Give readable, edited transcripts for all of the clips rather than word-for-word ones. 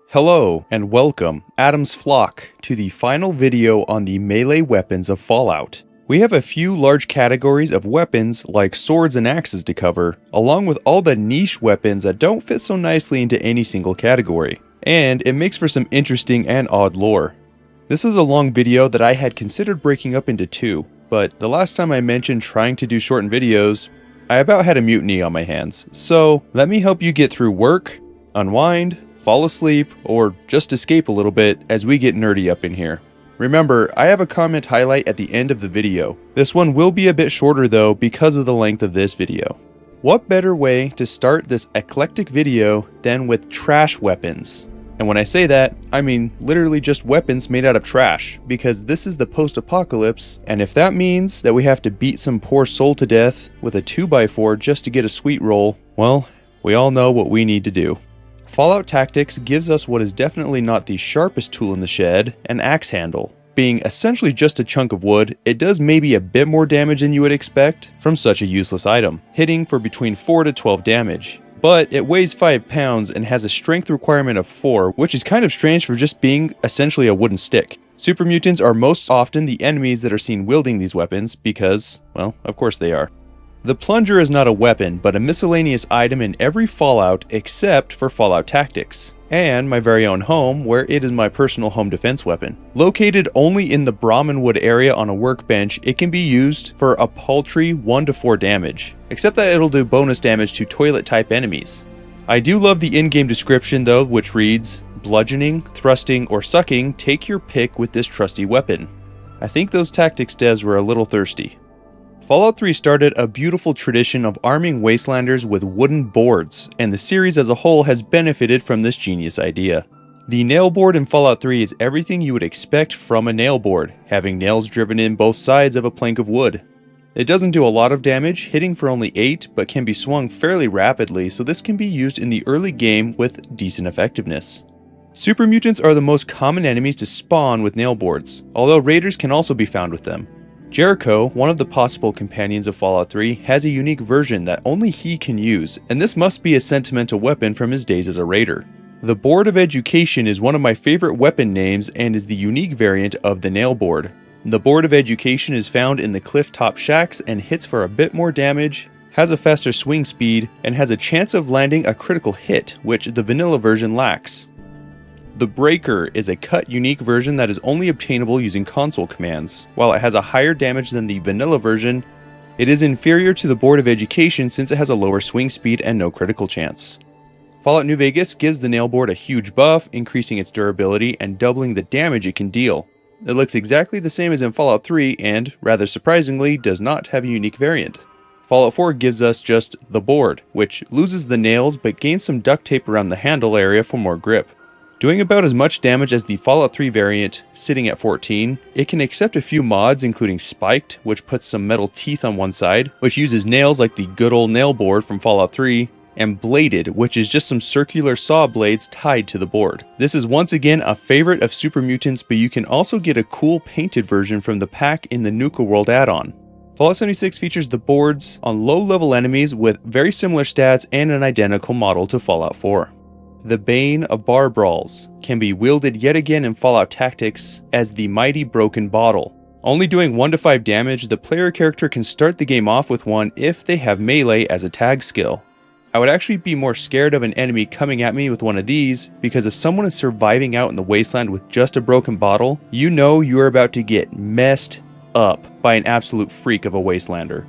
Hello and welcome, Adam's Flock, to the final video on the melee weapons of Fallout. We have a few large categories of weapons like swords and axes to cover, along with all the niche weapons that don't fit so nicely into any single category. And it makes for some interesting and odd lore. This is a long video that I had considered breaking up into two, but the last time I mentioned trying to do shortened videos, I about had a mutiny on my hands. So let me help you get through work, unwind, fall asleep, or just escape a little bit as we get nerdy up in here. Remember, I have a comment highlight at the end of the video. This one will be a bit shorter though because of the length of this video. What better way to start this eclectic video than with trash weapons? And when I say that, I mean literally just weapons made out of trash, because this is the post-apocalypse, and if that means that we have to beat some poor soul to death with a 2x4 just to get a sweet roll, well, we all know what we need to do. Fallout Tactics gives us what is definitely not the sharpest tool in the shed, an axe handle. Being essentially just a chunk of wood, it does maybe a bit more damage than you would expect from such a useless item, hitting for between 4 to 12 damage. But it weighs 5 pounds and has a strength requirement of 4, which is kind of strange for just being essentially a wooden stick. Super mutants are most often the enemies that are seen wielding these weapons because, well, of course they are. The plunger is not a weapon, but a miscellaneous item in every Fallout except for Fallout Tactics, and my very own home, where it is my personal home defense weapon. Located only in the Brahmanwood area on a workbench, it can be used for a paltry 1 to 4 damage, except that it'll do bonus damage to toilet-type enemies. I do love the in-game description though, which reads, "Bludgeoning, thrusting, or sucking, take your pick with this trusty weapon." I think those Tactics devs were a little thirsty. Fallout 3 started a beautiful tradition of arming Wastelanders with wooden boards, and the series as a whole has benefited from this genius idea. The nail board in Fallout 3 is everything you would expect from a nail board, having nails driven in both sides of a plank of wood. It doesn't do a lot of damage, hitting for only 8, but can be swung fairly rapidly, so this can be used in the early game with decent effectiveness. Super mutants are the most common enemies to spawn with nail boards, although raiders can also be found with them. Jericho, one of the possible companions of Fallout 3, has a unique version that only he can use, and this must be a sentimental weapon from his days as a raider. The Board of Education is one of my favorite weapon names and is the unique variant of the nail board. The Board of Education is found in the cliff-top shacks and hits for a bit more damage, has a faster swing speed, and has a chance of landing a critical hit, which the vanilla version lacks. The Breaker is a cut unique version that is only obtainable using console commands. While it has a higher damage than the vanilla version, it is inferior to the Board of Education since it has a lower swing speed and no critical chance. Fallout New Vegas gives the nail board a huge buff, increasing its durability and doubling the damage it can deal. It looks exactly the same as in Fallout 3 and, rather surprisingly, does not have a unique variant. Fallout 4 gives us just the board, which loses the nails but gains some duct tape around the handle area for more grip. Doing about as much damage as the Fallout 3 variant, sitting at 14, it can accept a few mods including Spiked, which puts some metal teeth on one side, which uses nails like the good old nail board from Fallout 3, and Bladed, which is just some circular saw blades tied to the board. This is once again a favorite of super mutants, but you can also get a cool painted version from the pack in the Nuka World add-on. Fallout 76 features the boards on low-level enemies with very similar stats and an identical model to Fallout 4. The Bane of Bar Brawls can be wielded yet again in Fallout Tactics as the Mighty Broken Bottle. Only doing 1 to 5 damage, the player character can start the game off with one if they have melee as a tag skill. I would actually be more scared of an enemy coming at me with one of these, because if someone is surviving out in the wasteland with just a broken bottle, you know you are about to get messed up by an absolute freak of a wastelander.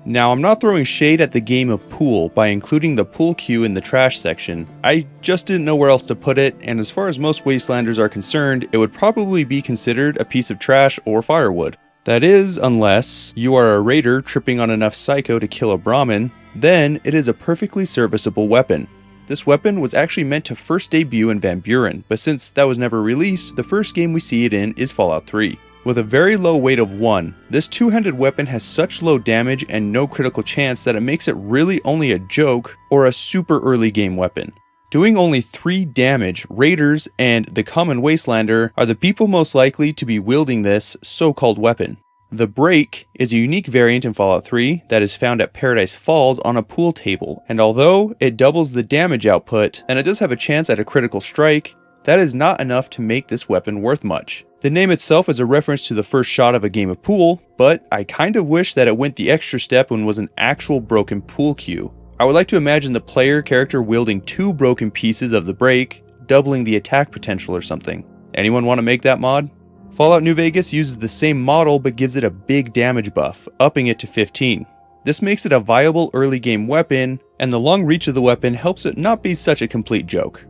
Now, I'm not throwing shade at the game of pool by including the pool cue in the trash section. I just didn't know where else to put it, and as far as most wastelanders are concerned, it would probably be considered a piece of trash or firewood. That is, unless you are a raider tripping on enough psycho to kill a Brahmin, then it is a perfectly serviceable weapon. This weapon was actually meant to first debut in Van Buren, but since that was never released, the first game we see it in is Fallout 3. With a very low weight of 1, this two-handed weapon has such low damage and no critical chance that it makes it really only a joke or a super early game weapon. Doing only 3 damage, raiders and the common wastelander are the people most likely to be wielding this so-called weapon. The break is a unique variant in Fallout 3 that is found at Paradise Falls on a pool table, and although it doubles the damage output and it does have a chance at a critical strike, that is not enough to make this weapon worth much. The name itself is a reference to the first shot of a game of pool, but I kind of wish that it went the extra step and was an actual broken pool cue. I would like to imagine the player character wielding 2 broken pieces of the break, doubling the attack potential or something. Anyone want to make that mod? Fallout New Vegas uses the same model but gives it a big damage buff, upping it to 15. This makes it a viable early game weapon, and the long reach of the weapon helps it not be such a complete joke.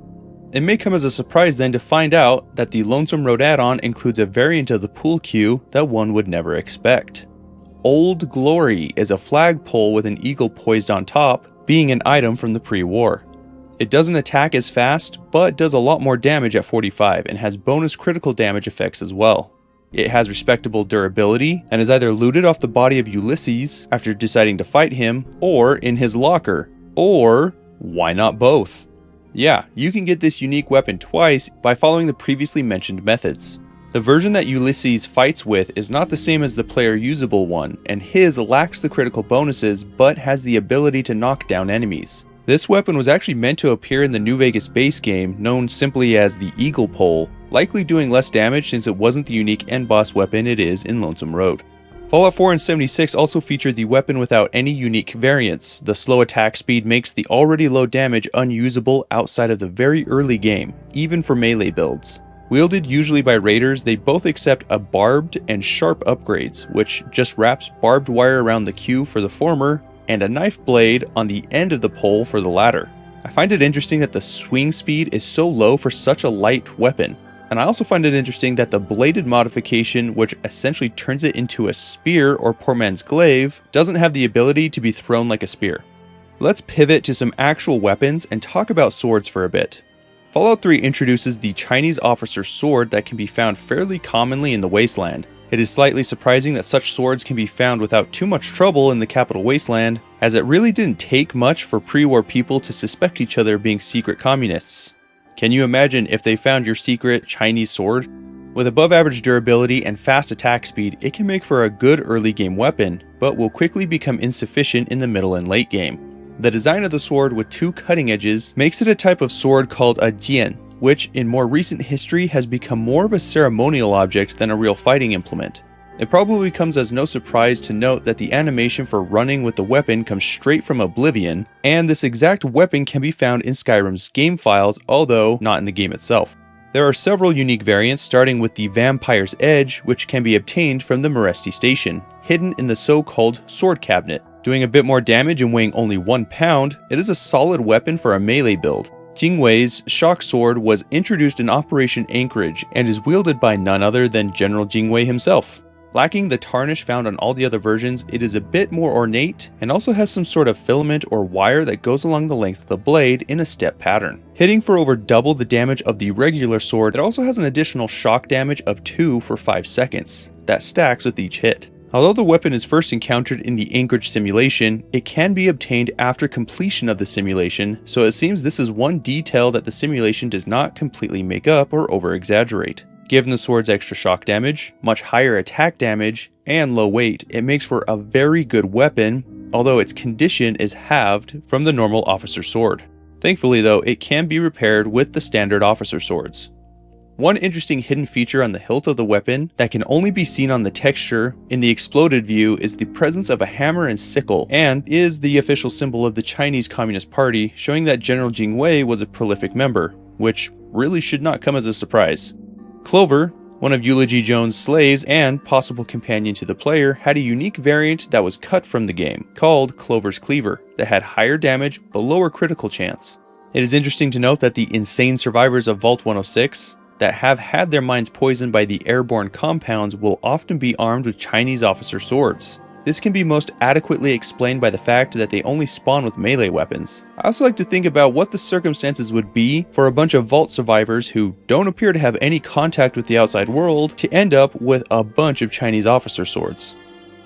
It may come as a surprise then to find out that the Lonesome Road add-on includes a variant of the pool cue that one would never expect. Old Glory is a flagpole with an eagle poised on top, being an item from the pre-war. It doesn't attack as fast, but does a lot more damage at 45 and has bonus critical damage effects as well. It has respectable durability and is either looted off the body of Ulysses after deciding to fight him, or in his locker, or why not both? Yeah, you can get this unique weapon twice by following the previously mentioned methods. The version that Ulysses fights with is not the same as the player usable one, and his lacks the critical bonuses but has the ability to knock down enemies. This weapon was actually meant to appear in the New Vegas base game, known simply as the Eagle Pole, likely doing less damage since it wasn't the unique end boss weapon it is in Lonesome Road. Fallout 4 and 76 also featured the weapon without any unique variants. The slow attack speed makes the already low damage unusable outside of the very early game, even for melee builds. Wielded usually by raiders, they both accept a barbed and sharp upgrades, which just wraps barbed wire around the queue for the former, and a knife blade on the end of the pole for the latter. I find it interesting that the swing speed is so low for such a light weapon, and I also find it interesting that the bladed modification, which essentially turns it into a spear or poor man's glaive, doesn't have the ability to be thrown like a spear. Let's pivot to some actual weapons and talk about swords for a bit. Fallout 3 introduces the Chinese officer's sword that can be found fairly commonly in the Wasteland. It is slightly surprising that such swords can be found without too much trouble in the capital Wasteland, as it really didn't take much for pre-war people to suspect each other being secret communists. Can you imagine if they found your secret Chinese sword? With above average durability and fast attack speed, it can make for a good early game weapon, but will quickly become insufficient in the middle and late game. The design of the sword with 2 cutting edges makes it a type of sword called a jian, which in more recent history has become more of a ceremonial object than a real fighting implement. It probably comes as no surprise to note that the animation for running with the weapon comes straight from Oblivion, and this exact weapon can be found in Skyrim's game files, although not in the game itself. There are several unique variants, starting with the Vampire's Edge, which can be obtained from the Meresti Station, hidden in the so-called Sword Cabinet. Doing a bit more damage and weighing only 1 pound, it is a solid weapon for a melee build. Jingwei's shock sword was introduced in Operation Anchorage and is wielded by none other than General Jingwei himself. Lacking the tarnish found on all the other versions, it is a bit more ornate and also has some sort of filament or wire that goes along the length of the blade in a step pattern. Hitting for over double the damage of the regular sword, it also has an additional shock damage of 2 for 5 seconds. That stacks with each hit. Although the weapon is first encountered in the Anchorage simulation, it can be obtained after completion of the simulation, so it seems this is one detail that the simulation does not completely make up or over-exaggerate. Given the sword's extra shock damage, much higher attack damage, and low weight, it makes for a very good weapon, although its condition is halved from the normal officer sword. Thankfully though, it can be repaired with the standard officer swords. One interesting hidden feature on the hilt of the weapon that can only be seen on the texture in the exploded view is the presence of a hammer and sickle, and is the official symbol of the Chinese Communist Party, showing that General Jingwei was a prolific member, which really should not come as a surprise. Clover, one of Eulogy Jones' slaves and possible companion to the player, had a unique variant that was cut from the game, called Clover's Cleaver, that had higher damage but lower critical chance. It is interesting to note that the insane survivors of Vault 106 that have had their minds poisoned by the airborne compounds will often be armed with Chinese officer swords. This can be most adequately explained by the fact that they only spawn with melee weapons. I also like to think about what the circumstances would be for a bunch of Vault survivors who don't appear to have any contact with the outside world to end up with a bunch of Chinese officer swords.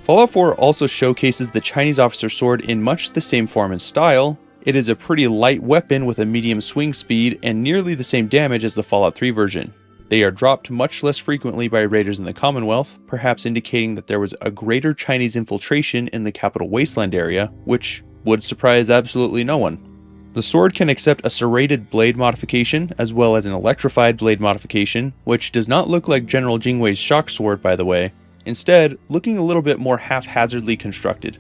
Fallout 4 also showcases the Chinese officer sword in much the same form and style, It is a pretty light weapon with a medium swing speed and nearly the same damage as the Fallout 3 version. They are dropped much less frequently by raiders in the Commonwealth, perhaps indicating that there was a greater Chinese infiltration in the capital wasteland area, which would surprise absolutely no one. The sword can accept a serrated blade modification, as well as an electrified blade modification, which does not look like General Jingwei's shock sword, by the way, instead looking a little bit more haphazardly constructed.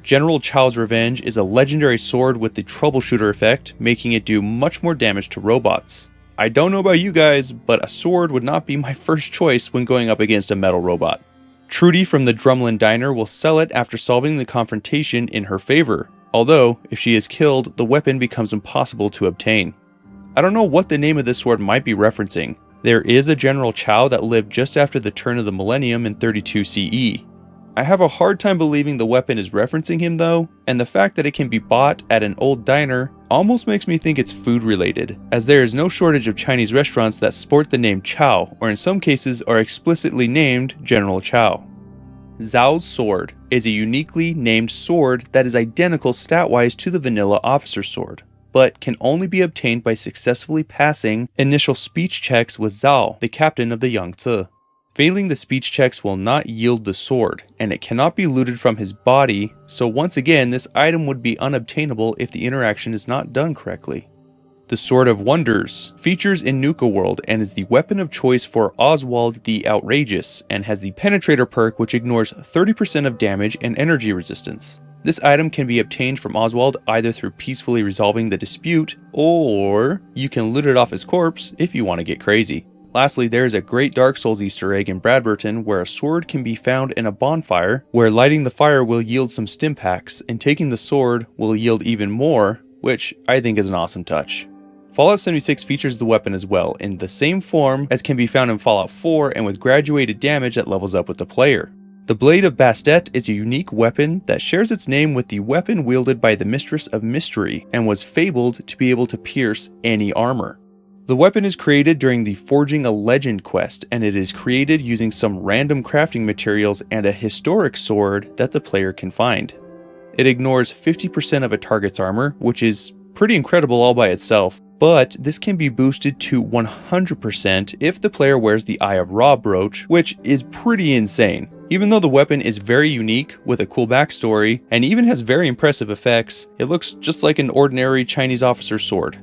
General Chao's Revenge is a legendary sword with the troubleshooter effect, making it do much more damage to robots. I don't know about you guys, but a sword would not be my first choice when going up against a metal robot. Trudy from the Drumlin Diner will sell it after solving the confrontation in her favor, although, if she is killed, the weapon becomes impossible to obtain. I don't know what the name of this sword might be referencing. There is a General Chao that lived just after the turn of the millennium in 32 CE. I have a hard time believing the weapon is referencing him though, and the fact that it can be bought at an old diner almost makes me think it's food related, as there is no shortage of Chinese restaurants that sport the name Chao, or in some cases are explicitly named General Chao. Zhao's sword is a uniquely named sword that is identical stat-wise to the vanilla officer sword, but can only be obtained by successfully passing initial speech checks with Zhao, the captain of the Yangtze. Failing the speech checks will not yield the sword, and it cannot be looted from his body, so once again this item would be unobtainable if the interaction is not done correctly. The Sword of Wonders features in Nuka World and is the weapon of choice for Oswald the Outrageous, and has the Penetrator perk which ignores 30% of damage and energy resistance. This item can be obtained from Oswald either through peacefully resolving the dispute, or you can loot it off his corpse if you want to get crazy. Lastly, there is a great Dark Souls Easter egg in Bradburton where a sword can be found in a bonfire, where lighting the fire will yield some stim packs, and taking the sword will yield even more, which I think is an awesome touch. Fallout 76 features the weapon as well, in the same form as can be found in Fallout 4 and with graduated damage that levels up with the player. The Blade of Bastet is a unique weapon that shares its name with the weapon wielded by the Mistress of Mystery and was fabled to be able to pierce any armor. The weapon is created during the Forging a Legend quest, and it is created using some random crafting materials and a historic sword that the player can find. It ignores 50% of a target's armor, which is pretty incredible all by itself, but this can be boosted to 100% if the player wears the Eye of Ra brooch, which is pretty insane. Even though the weapon is very unique, with a cool backstory, and even has very impressive effects, it looks just like an ordinary Chinese officer's sword.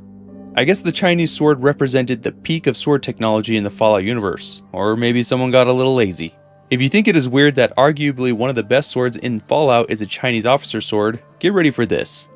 I guess the Chinese sword represented the peak of sword technology in the Fallout universe, or maybe someone got a little lazy. If you think it is weird that arguably one of the best swords in Fallout is a Chinese officer sword, get ready for this.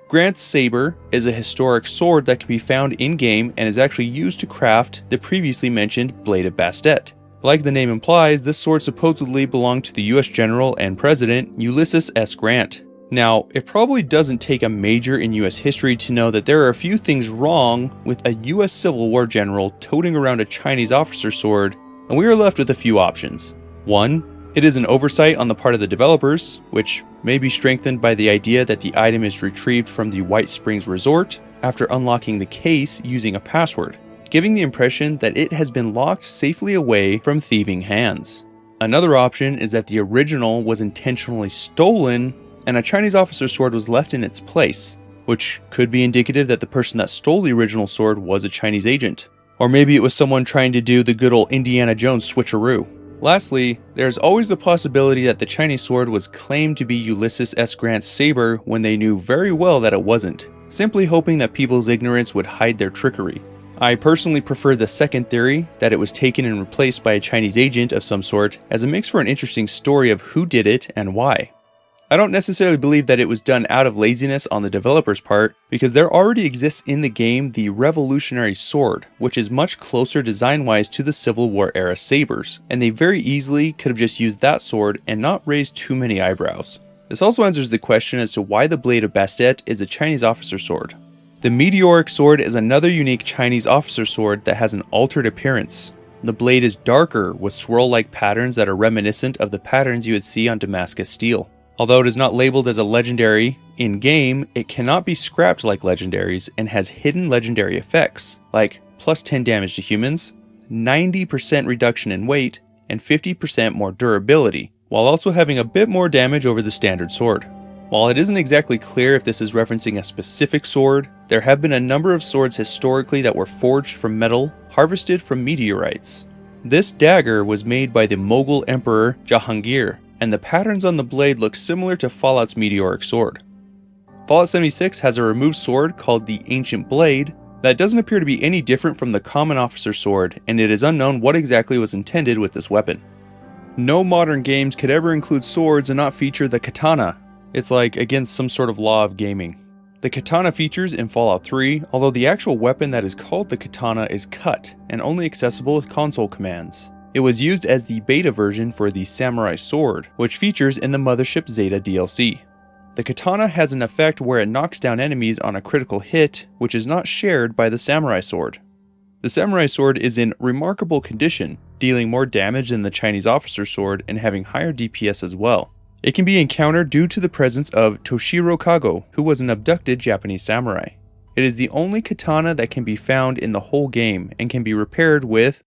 Grant's Saber is a historic sword that can be found in-game and is actually used to craft the previously mentioned Blade of Bastet. Like the name implies, this sword supposedly belonged to the US General and President Ulysses S. Grant. Now, it probably doesn't take a major in US history to know that there are a few things wrong with a US Civil War general toting around a Chinese officer sword, and we are left with a few options. 1. It is an oversight on the part of the developers, which may be strengthened by the idea that the item is retrieved from the White Springs Resort after unlocking the case using a password, giving the impression that it has been locked safely away from thieving hands. Another option is that the original was intentionally stolen and a Chinese officer sword was left in its place, which could be indicative that the person that stole the original sword was a Chinese agent. Or maybe it was someone trying to do the good old Indiana Jones switcheroo. Lastly, there's always the possibility that the Chinese sword was claimed to be Ulysses S. Grant's saber when they knew very well that it wasn't, simply hoping that people's ignorance would hide their trickery. I personally prefer the second theory, that it was taken and replaced by a Chinese agent of some sort, as it makes for an interesting story of who did it and why. I don't necessarily believe that it was done out of laziness on the developer's part, because there already exists in the game the Revolutionary Sword, which is much closer design-wise to the Civil War era sabers, and they very easily could have just used that sword and not raised too many eyebrows. This also answers the question as to why the Blade of Bastet is a Chinese officer sword. The Meteoric Sword is another unique Chinese officer sword that has an altered appearance. The blade is darker with swirl-like patterns that are reminiscent of the patterns you would see on Damascus steel. Although it is not labeled as a legendary in-game, it cannot be scrapped like legendaries and has hidden legendary effects, like plus 10 damage to humans, 90% reduction in weight, and 50% more durability, while also having a bit more damage over the standard sword. While it isn't exactly clear if this is referencing a specific sword, there have been a number of swords historically that were forged from metal, harvested from meteorites. This dagger was made by the Mughal Emperor Jahangir, and the patterns on the blade look similar to Fallout's meteoric sword. Fallout 76 has a removed sword called the Ancient Blade that doesn't appear to be any different from the common officer's sword, and it is unknown what exactly was intended with this weapon. No modern games could ever include swords and not feature the katana. It's like against some sort of law of gaming. The katana features in Fallout 3, although the actual weapon that is called the katana is cut and only accessible with console commands. It was used as the beta version for the Samurai Sword, which features in the Mothership Zeta DLC. The katana has an effect where it knocks down enemies on a critical hit, which is not shared by the Samurai Sword. The Samurai Sword is in remarkable condition, dealing more damage than the Chinese officer's sword and having higher DPS as well. It can be encountered due to the presence of Toshiro Kago, who was an abducted Japanese samurai. It is the only katana that can be found in the whole game and can be repaired with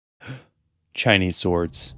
Chinese swords.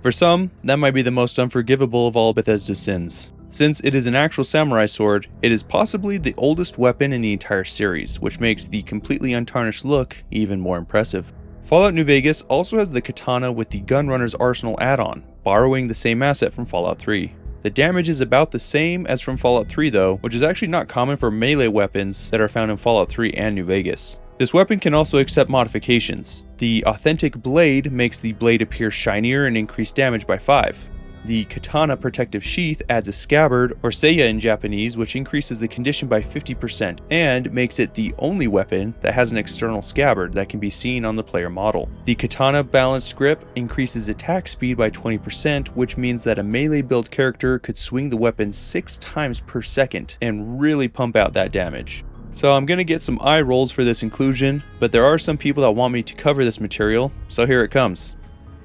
For some, that might be the most unforgivable of all Bethesda's sins. Since it is an actual samurai sword, it is possibly the oldest weapon in the entire series, which makes the completely untarnished look even more impressive. Fallout New Vegas also has the katana with the Gunrunner's Arsenal add-on, borrowing the same asset from Fallout 3. The damage is about the same as from Fallout 3 though, which is actually not common for melee weapons that are found in Fallout 3 and New Vegas. This weapon can also accept modifications. The Authentic Blade makes the blade appear shinier and increase damage by 5. The Katana Protective Sheath adds a scabbard, or seiya in Japanese, which increases the condition by 50% and makes it the only weapon that has an external scabbard that can be seen on the player model. The Katana Balanced Grip increases attack speed by 20%, which means that a melee build character could swing the weapon 6 times per second and really pump out that damage. So I'm gonna get some eye rolls for this inclusion, but there are some people that want me to cover this material, so here it comes.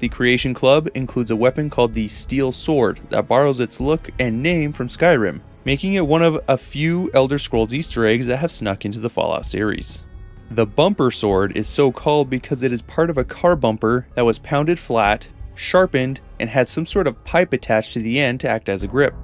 The Creation Club includes a weapon called the Steel Sword that borrows its look and name from Skyrim, making it one of a few Elder Scrolls Easter eggs that have snuck into the Fallout series. The Bumper Sword is so called because it is part of a car bumper that was pounded flat, sharpened, and had some sort of pipe attached to the end to act as a grip.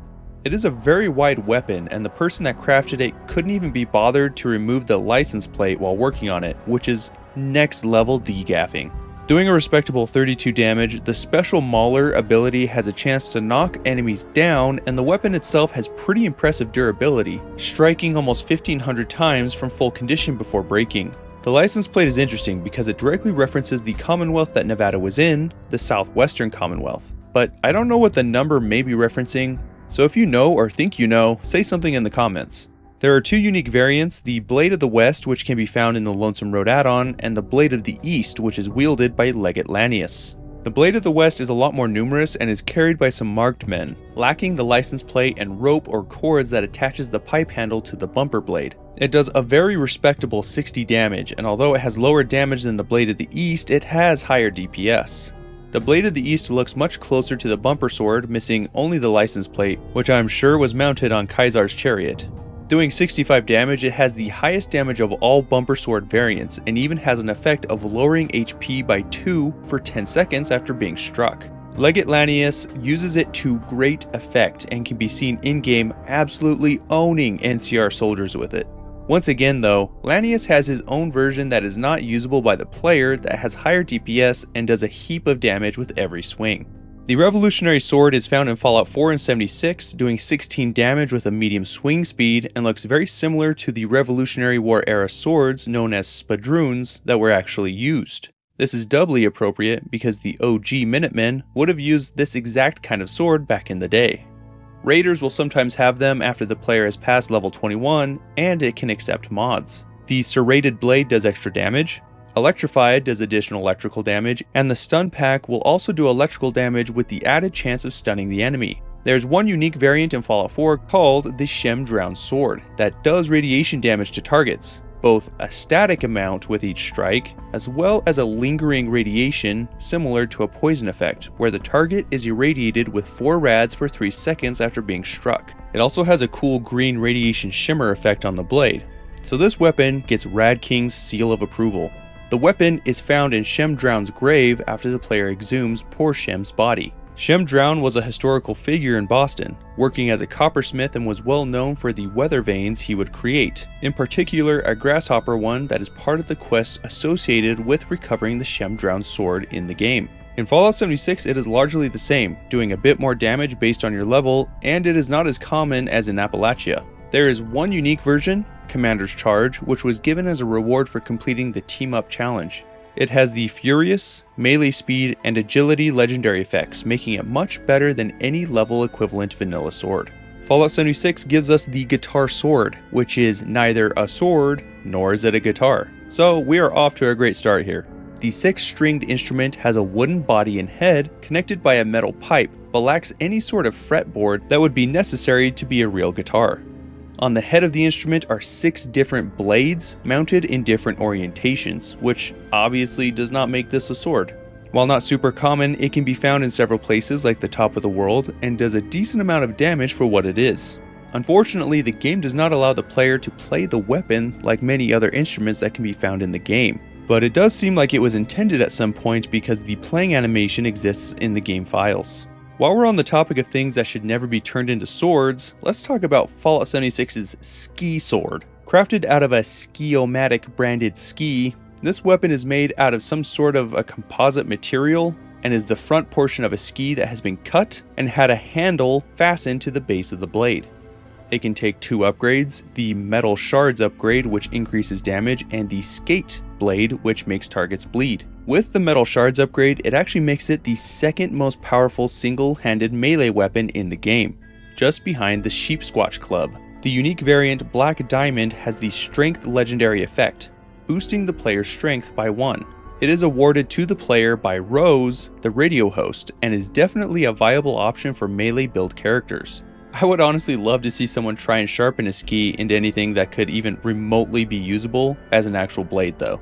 It is a very wide weapon, and the person that crafted it couldn't even be bothered to remove the license plate while working on it, which is next level degaffing. Doing a respectable 32 damage, the Special Mauler ability has a chance to knock enemies down, and the weapon itself has pretty impressive durability, striking almost 1500 times from full condition before breaking. The license plate is interesting because it directly references the Commonwealth that Nevada was in, the Southwestern Commonwealth. But I don't know what the number may be referencing, so if you know or think you know, say something in the comments. There are 2 unique variants, the Blade of the West, which can be found in the Lonesome Road add-on, and the Blade of the East, which is wielded by Legate Lanius. The Blade of the West is a lot more numerous and is carried by some marked men, lacking the license plate and rope or cords that attaches the pipe handle to the bumper blade. It does a very respectable 60 damage, and although it has lower damage than the Blade of the East, it has higher DPS. The Blade of the East looks much closer to the bumper sword, missing only the license plate, which I'm sure was mounted on Kaisar's chariot. Doing 65 damage, it has the highest damage of all bumper sword variants, and even has an effect of lowering HP by 2 for 10 seconds after being struck. Legate Lanius uses it to great effect and can be seen in-game absolutely owning NCR soldiers with it. Once again though, Lanius has his own version that is not usable by the player that has higher DPS and does a heap of damage with every swing. The Revolutionary Sword is found in Fallout 4 and 76, doing 16 damage with a medium swing speed, and looks very similar to the Revolutionary War era swords known as spadroons that were actually used. This is doubly appropriate because the OG Minutemen would have used this exact kind of sword back in the day. Raiders will sometimes have them after the player has passed level 21, and it can accept mods. The Serrated Blade does extra damage, Electrified does additional electrical damage, and the Stun Pack will also do electrical damage with the added chance of stunning the enemy. There's one unique variant in Fallout 4 called the Shem Drowned Sword that does radiation damage to targets, both a static amount with each strike, as well as a lingering radiation similar to a poison effect, where the target is irradiated with 4 rads for 3 seconds after being struck. It also has a cool green radiation shimmer effect on the blade, so this weapon gets Rad King's seal of approval. The weapon is found in Shem Drowned's grave after the player exhumes poor Shem's body. Shem Drown was a historical figure in Boston, working as a coppersmith, and was well known for the weather vanes he would create, in particular a grasshopper one that is part of the quest associated with recovering the Shem Drown sword in the game. In Fallout 76 it is largely the same, doing a bit more damage based on your level, and it is not as common as in Appalachia. There is one unique version, Commander's Charge, which was given as a reward for completing the Team Up challenge. It has the Furious, melee speed, and agility legendary effects, making it much better than any level equivalent vanilla sword. Fallout 76 gives us the Guitar Sword, which is neither a sword nor is it a guitar. So we are off to a great start here. The 6-stringed instrument has a wooden body and head connected by a metal pipe, but lacks any sort of fretboard that would be necessary to be a real guitar. On the head of the instrument are 6 different blades mounted in different orientations, which obviously does not make this a sword. While not super common, it can be found in several places like the top of the world and does a decent amount of damage for what it is. Unfortunately, the game does not allow the player to play the weapon like many other instruments that can be found in the game, but it does seem like it was intended at some point because the playing animation exists in the game files. While we're on the topic of things that should never be turned into swords, let's talk about Fallout 76's Ski Sword. Crafted out of a Ski-O-Matic branded ski, this weapon is made out of some sort of a composite material and is the front portion of a ski that has been cut and had a handle fastened to the base of the blade. It can take 2 upgrades, the Metal Shards upgrade, which increases damage, and the Skate blade, which makes targets bleed. With the Metal Shards upgrade, it actually makes it the second most powerful single-handed melee weapon in the game, just behind the Sheep Squatch Club. The unique variant Black Diamond has the Strength legendary effect, boosting the player's strength by 1. It is awarded to the player by Rose, the radio host, and is definitely a viable option for melee build characters. I would honestly love to see someone try and sharpen a ski into anything that could even remotely be usable as an actual blade though.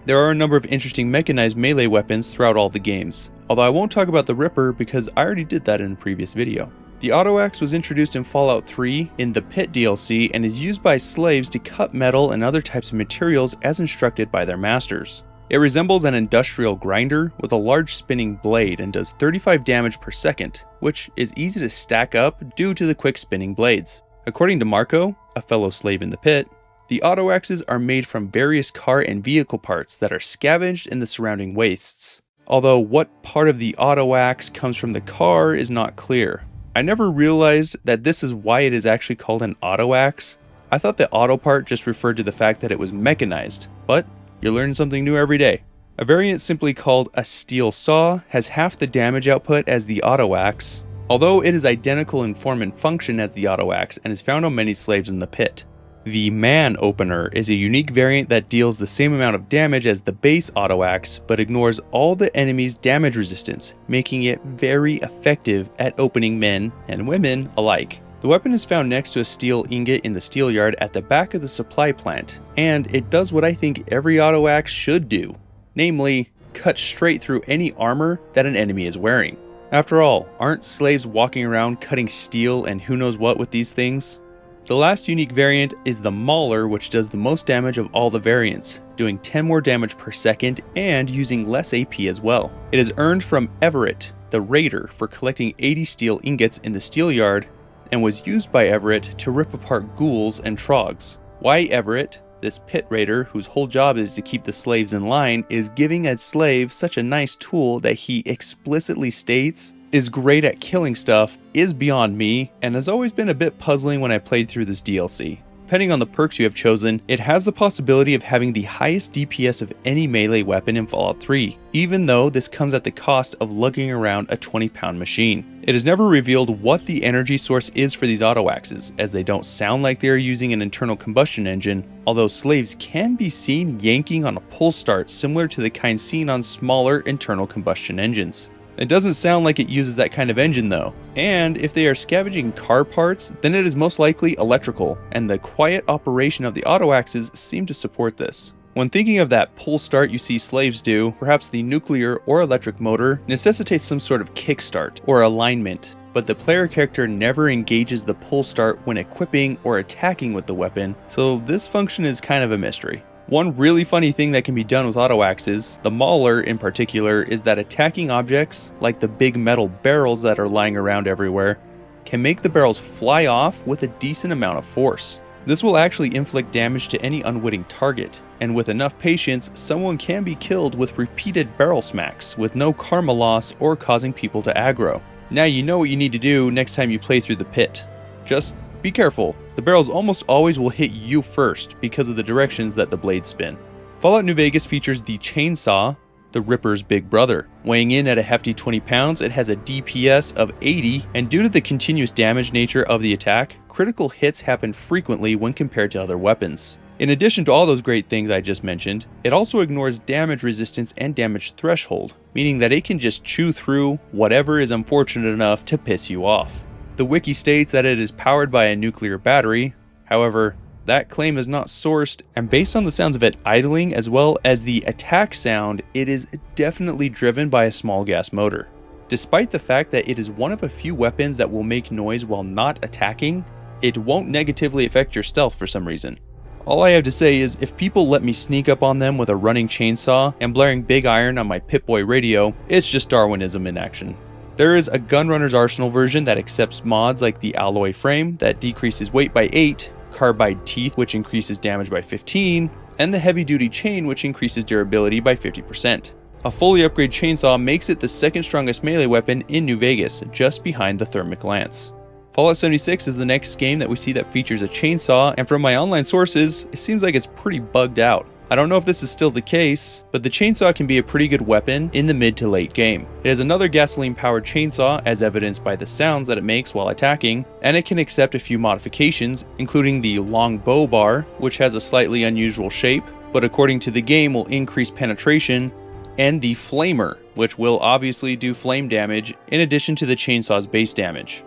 There are a number of interesting mechanized melee weapons throughout all the games, although I won't talk about the Ripper because I already did that in a previous video. The auto axe was introduced in Fallout 3 in the Pit DLC and is used by slaves to cut metal and other types of materials as instructed by their masters. It resembles an industrial grinder with a large spinning blade and does 35 damage per second, which is easy to stack up due to the quick spinning blades. According to Marco, a fellow slave in the pit, the auto axes are made from various car and vehicle parts that are scavenged in the surrounding wastes. Although what part of the auto axe comes from the car is not clear. I never realized that this is why it is actually called an auto axe. I thought the auto part just referred to the fact that it was mechanized, but you learn something new every day. A variant simply called a steel saw has half the damage output as the auto axe, although it is identical in form and function as the auto axe and is found on many slaves in the pit. The Man Opener is a unique variant that deals the same amount of damage as the base auto axe, but ignores all the enemy's damage resistance, making it very effective at opening men and women alike. The weapon is found next to a steel ingot in the steel yard at the back of the supply plant, and it does what I think every auto axe should do, namely, cut straight through any armor that an enemy is wearing. After all, aren't slaves walking around cutting steel and who knows what with these things? The last unique variant is the Mauler, which does the most damage of all the variants, doing 10 more damage per second and using less AP as well. It is earned from Everett, the Raider, for collecting 80 steel ingots in the steel yard, and was used by Everett to rip apart ghouls and trogs. Why Everett, this pit raider whose whole job is to keep the slaves in line, is giving a slave such a nice tool that he explicitly states is great at killing stuff is beyond me, and has always been a bit puzzling when I played through this DLC. Depending on the perks you have chosen, it has the possibility of having the highest DPS of any melee weapon in Fallout 3, even though this comes at the cost of lugging around a 20-pound machine. It is never revealed what the energy source is for these auto axes, as they don't sound like they are using an internal combustion engine, although slaves can be seen yanking on a pull start similar to the kind seen on smaller internal combustion engines. It doesn't sound like it uses that kind of engine though, and if they are scavenging car parts, then it is most likely electrical, and the quiet operation of the auto axes seem to support this. When thinking of that pull start you see slaves do, perhaps the nuclear or electric motor necessitates some sort of kickstart or alignment, but the player character never engages the pull start when equipping or attacking with the weapon, so this function is kind of a mystery. One really funny thing that can be done with auto axes, the Mauler in particular, is that attacking objects, like the big metal barrels that are lying around everywhere, can make the barrels fly off with a decent amount of force. This will actually inflict damage to any unwitting target, and with enough patience, someone can be killed with repeated barrel smacks with no karma loss or causing people to aggro. Now you know what you need to do next time you play through the pit. Just be careful, the barrels almost always will hit you first because of the directions that the blades spin. Fallout New Vegas features the Chainsaw, the Ripper's big brother. Weighing in at a hefty 20 pounds, it has a DPS of 80, and due to the continuous damage nature of the attack, critical hits happen frequently when compared to other weapons. In addition to all those great things I just mentioned, it also ignores damage resistance and damage threshold, meaning that it can just chew through whatever is unfortunate enough to piss you off. The wiki states that it is powered by a nuclear battery, however, that claim is not sourced, and based on the sounds of it idling as well as the attack sound, it is definitely driven by a small gas motor. Despite the fact that it is one of a few weapons that will make noise while not attacking, it won't negatively affect your stealth for some reason. All I have to say is, if people let me sneak up on them with a running chainsaw and blaring Big Iron on my Pip-Boy radio, it's just Darwinism in action. There is a Gunrunner's Arsenal version that accepts mods like the alloy frame that decreases weight by 8, carbide teeth which increases damage by 15, and the heavy duty chain which increases durability by 50%. A fully upgraded chainsaw makes it the second strongest melee weapon in New Vegas, just behind the thermic lance. Fallout 76 is the next game that we see that features a chainsaw, and from my online sources, it seems like it's pretty bugged out. I don't know if this is still the case, but the chainsaw can be a pretty good weapon in the mid to late game. It has another gasoline-powered chainsaw, as evidenced by the sounds that it makes while attacking, and it can accept a few modifications, including the long bow bar, which has a slightly unusual shape, but according to the game will increase penetration, and the flamer, which will obviously do flame damage, in addition to the chainsaw's base damage.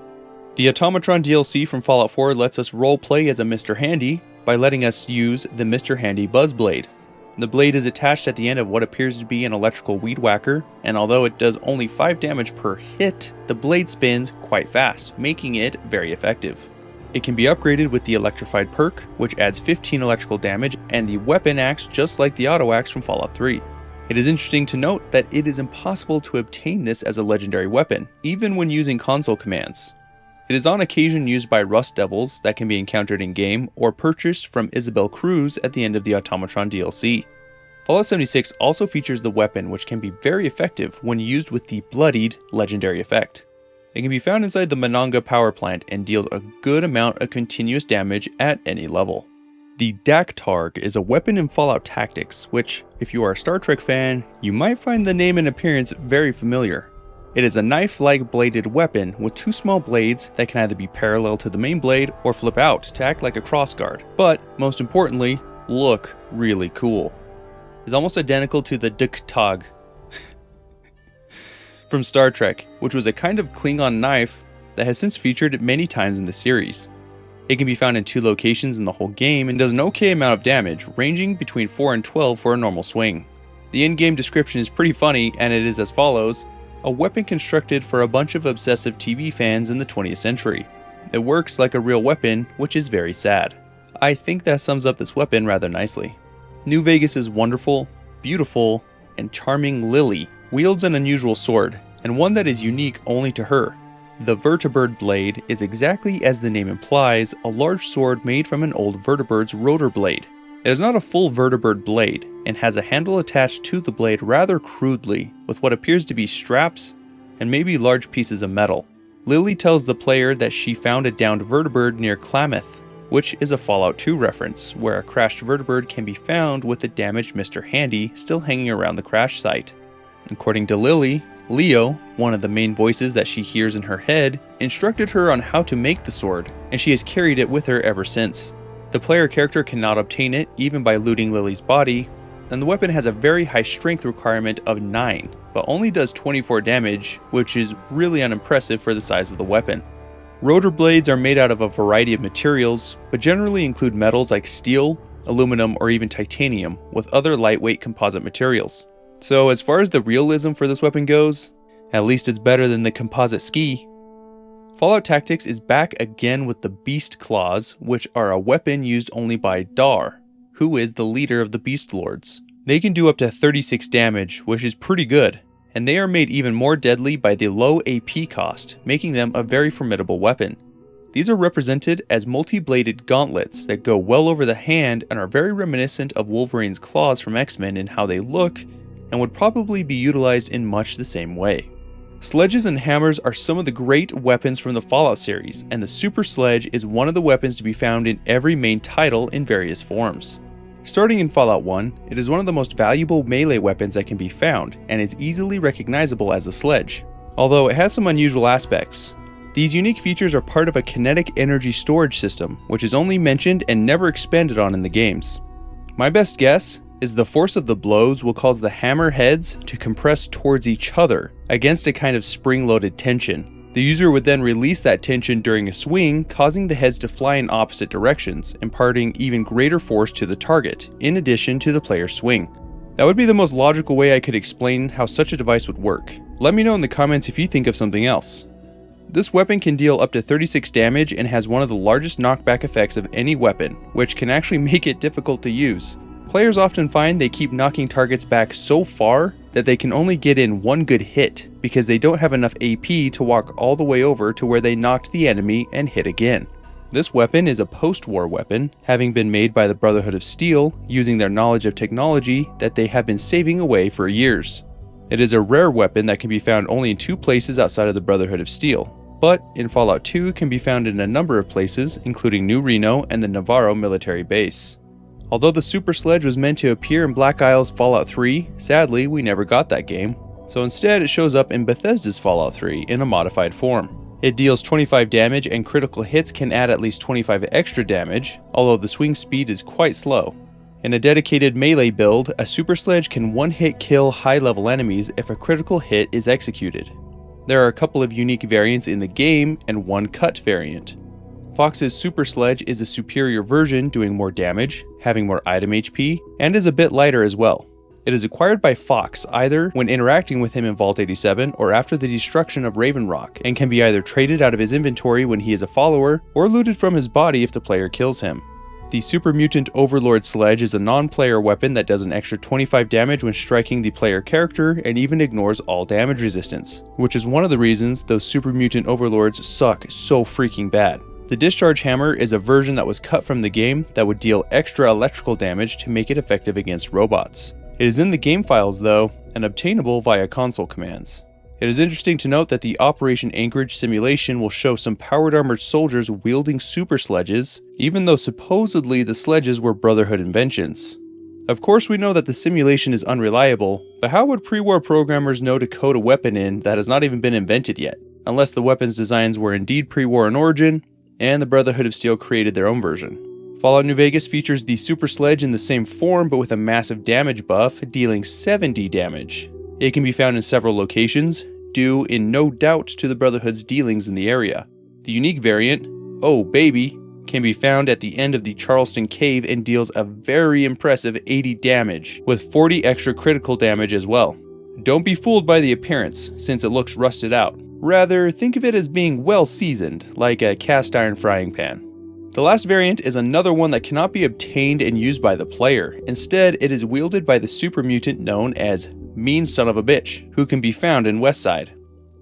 The Automatron DLC from Fallout 4 lets us roleplay as a Mr. Handy by letting us use the Mr. Handy Buzz Blade. The blade is attached at the end of what appears to be an electrical weed whacker, and although it does only 5 damage per hit, the blade spins quite fast, making it very effective. It can be upgraded with the Electrified perk, which adds 15 electrical damage, and the weapon acts just like the auto axe from Fallout 3. It is interesting to note that it is impossible to obtain this as a legendary weapon, even when using console commands. It is on occasion used by Rust Devils that can be encountered in-game or purchased from Isabel Cruz at the end of the Automatron DLC. Fallout 76 also features the weapon, which can be very effective when used with the Bloodied legendary effect. It can be found inside the Monongah power plant and deals a good amount of continuous damage at any level. The Dactarg is a weapon in Fallout Tactics, which, if you are a Star Trek fan, you might find the name and appearance very familiar. It is a knife-like bladed weapon with 2 small blades that can either be parallel to the main blade or flip out to act like a crossguard, but most importantly, look really cool. It's almost identical to the Dactarg from Star Trek, which was a kind of Klingon knife that has since featured many times in the series. It can be found in 2 locations in the whole game and does an okay amount of damage, ranging between 4 and 12 for a normal swing. The in-game description is pretty funny, and it is as follows: a weapon constructed for a bunch of obsessive TV fans in the 20th century. It works like a real weapon, which is very sad. I think that sums up this weapon rather nicely. New Vegas' wonderful, beautiful, and charming Lily wields an unusual sword, and one that is unique only to her. The Vertibird blade is exactly as the name implies, a large sword made from an old vertibird's rotor blade. It is not a full vertibird blade, and has a handle attached to the blade rather crudely, with what appears to be straps and maybe large pieces of metal. Lily tells the player that she found a downed vertibird near Klamath, which is a Fallout 2 reference, where a crashed vertibird can be found with the damaged Mr. Handy still hanging around the crash site. According to Lily, Leo, one of the main voices that she hears in her head, instructed her on how to make the sword, and she has carried it with her ever since. The player character cannot obtain it even by looting Lily's body, and the weapon has a very high strength requirement of 9, but only does 24 damage, which is really unimpressive for the size of the weapon. Rotor blades are made out of a variety of materials, but generally include metals like steel, aluminum, or even titanium, with other lightweight composite materials. So as far as the realism for this weapon goes, at least it's better than the composite ski. Fallout Tactics is back again with the Beast Claws, which are a weapon used only by Dar, who is the leader of the Beast Lords. They can do up to 36 damage, which is pretty good, and they are made even more deadly by the low AP cost, making them a very formidable weapon. These are represented as multi-bladed gauntlets that go well over the hand and are very reminiscent of Wolverine's claws from X-Men in how they look, and would probably be utilized in much the same way. Sledges and hammers are some of the great weapons from the Fallout series, and the Super Sledge is one of the weapons to be found in every main title in various forms. Starting in Fallout 1, it is one of the most valuable melee weapons that can be found, and is easily recognizable as a sledge, although it has some unusual aspects. These unique features are part of a kinetic energy storage system, which is only mentioned and never expanded on in the games. My best guess is the force of the blows will cause the hammer heads to compress towards each other against a kind of spring-loaded tension. The user would then release that tension during a swing, causing the heads to fly in opposite directions, imparting even greater force to the target, in addition to the player's swing. That would be the most logical way I could explain how such a device would work. Let me know in the comments if you think of something else. This weapon can deal up to 36 damage and has one of the largest knockback effects of any weapon, which can actually make it difficult to use. Players often find they keep knocking targets back so far that they can only get in one good hit because they don't have enough AP to walk all the way over to where they knocked the enemy and hit again. This weapon is a post-war weapon, having been made by the Brotherhood of Steel using their knowledge of technology that they have been saving away for years. It is a rare weapon that can be found only in 2 places outside of the Brotherhood of Steel, but in Fallout 2 can be found in a number of places, including New Reno and the Navarro military base. Although the Super Sledge was meant to appear in Black Isle's Fallout 3, sadly we never got that game, so instead it shows up in Bethesda's Fallout 3 in a modified form. It deals 25 damage and critical hits can add at least 25 extra damage, although the swing speed is quite slow. In a dedicated melee build, a Super Sledge can one-hit kill high-level enemies if a critical hit is executed. There are a couple of unique variants in the game and one cut variant. Fox's Super Sledge is a superior version, doing more damage, having more item HP, and is a bit lighter as well. It is acquired by Fox either when interacting with him in Vault 87 or after the destruction of Raven Rock, and can be either traded out of his inventory when he is a follower, or looted from his body if the player kills him. The Super Mutant Overlord Sledge is a non-player weapon that does an extra 25 damage when striking the player character and even ignores all damage resistance, which is one of the reasons those Super Mutant Overlords suck so freaking bad. The Discharge Hammer is a version that was cut from the game that would deal extra electrical damage to make it effective against robots. It is in the game files though, and obtainable via console commands. It is interesting to note that the Operation Anchorage simulation will show some powered armored soldiers wielding super sledges, even though supposedly the sledges were Brotherhood inventions. Of course we know that the simulation is unreliable, but how would pre-war programmers know to code a weapon in that has not even been invented yet, unless the weapon's designs were indeed pre-war in origin, and the Brotherhood of Steel created their own version. Fallout New Vegas features the Super Sledge in the same form but with a massive damage buff, dealing 70 damage. It can be found in several locations, due in no doubt to the Brotherhood's dealings in the area. The unique variant, Oh Baby, can be found at the end of the Charleston Cave and deals a very impressive 80 damage, with 40 extra critical damage as well. Don't be fooled by the appearance, since it looks rusted out. Rather, think of it as being well seasoned, like a cast iron frying pan. The last variant is another one that cannot be obtained and used by the player. Instead, it is wielded by the super mutant known as Mean Son of a Bitch, who can be found in Westside.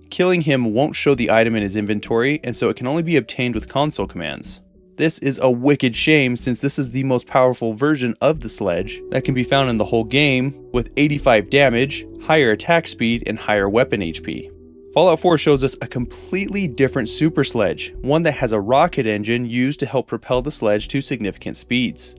Killing him won't show the item in his inventory, and so it can only be obtained with console commands. This is a wicked shame since this is the most powerful version of the sledge that can be found in the whole game, with 85 damage, higher attack speed, and higher weapon HP. Fallout 4 shows us a completely different super sledge, one that has a rocket engine used to help propel the sledge to significant speeds.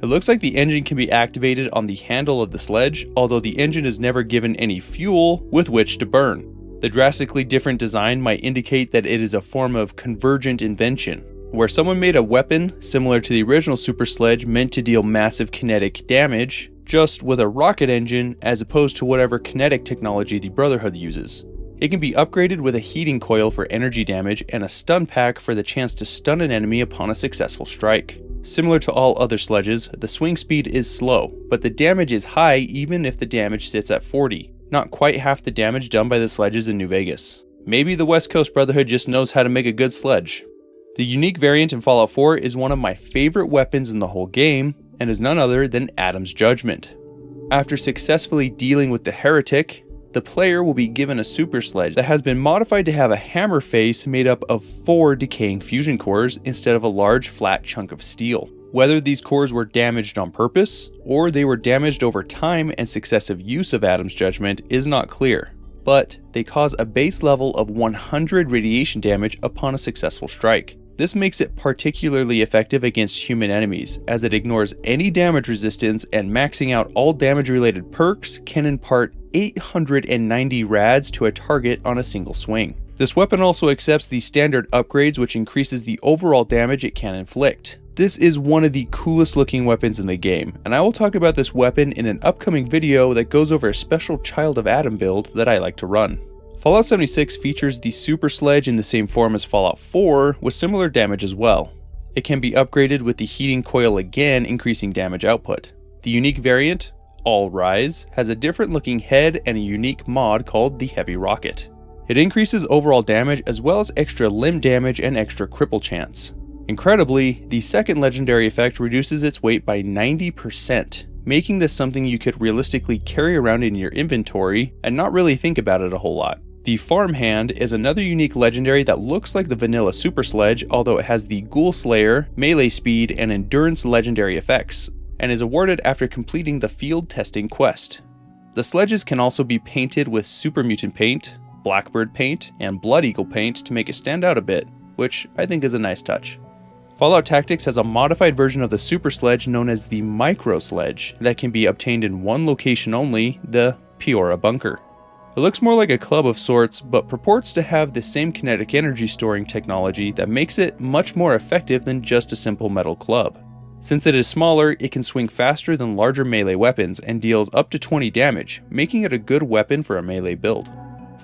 It looks like the engine can be activated on the handle of the sledge, although the engine is never given any fuel with which to burn. The drastically different design might indicate that it is a form of convergent invention, where someone made a weapon similar to the original super sledge meant to deal massive kinetic damage, just with a rocket engine as opposed to whatever kinetic technology the Brotherhood uses. It can be upgraded with a heating coil for energy damage and a stun pack for the chance to stun an enemy upon a successful strike. Similar to all other sledges, the swing speed is slow, but the damage is high even if the damage sits at 40, not quite half the damage done by the sledges in New Vegas. Maybe the West Coast Brotherhood just knows how to make a good sledge. The unique variant in Fallout 4 is one of my favorite weapons in the whole game, and is none other than Adam's Judgment. After successfully dealing with the heretic, the player will be given a super sledge that has been modified to have a hammer face made up of 4 decaying fusion cores instead of a large flat chunk of steel. Whether these cores were damaged on purpose, or they were damaged over time and successive use of Adam's Judgment is not clear, but they cause a base level of 100 radiation damage upon a successful strike. This makes it particularly effective against human enemies, as it ignores any damage resistance and maxing out all damage-related perks can impart 890 rads to a target on a single swing. This weapon also accepts the standard upgrades, which increases the overall damage it can inflict. This is one of the coolest looking weapons in the game, and I will talk about this weapon in an upcoming video that goes over a special Child of Adam build that I like to run. Fallout 76 features the Super Sledge in the same form as Fallout 4 with similar damage as well. It can be upgraded with the heating coil again, increasing damage output. The unique variant, All Rise, has a different looking head and a unique mod called the Heavy Rocket. It increases overall damage as well as extra limb damage and extra cripple chance. Incredibly, the second legendary effect reduces its weight by 90%, making this something you could realistically carry around in your inventory and not really think about it a whole lot. The Farmhand is another unique legendary that looks like the vanilla Super Sledge, although it has the Ghoul Slayer, melee speed, and endurance legendary effects, and is awarded after completing the field testing quest. The Sledges can also be painted with Super Mutant paint, Blackbird paint, and Blood Eagle paint to make it stand out a bit, which I think is a nice touch. Fallout Tactics has a modified version of the Super Sledge known as the Micro Sledge that can be obtained in one location only, the Peora Bunker. It looks more like a club of sorts, but purports to have the same kinetic energy storing technology that makes it much more effective than just a simple metal club. Since it is smaller, it can swing faster than larger melee weapons and deals up to 20 damage, making it a good weapon for a melee build.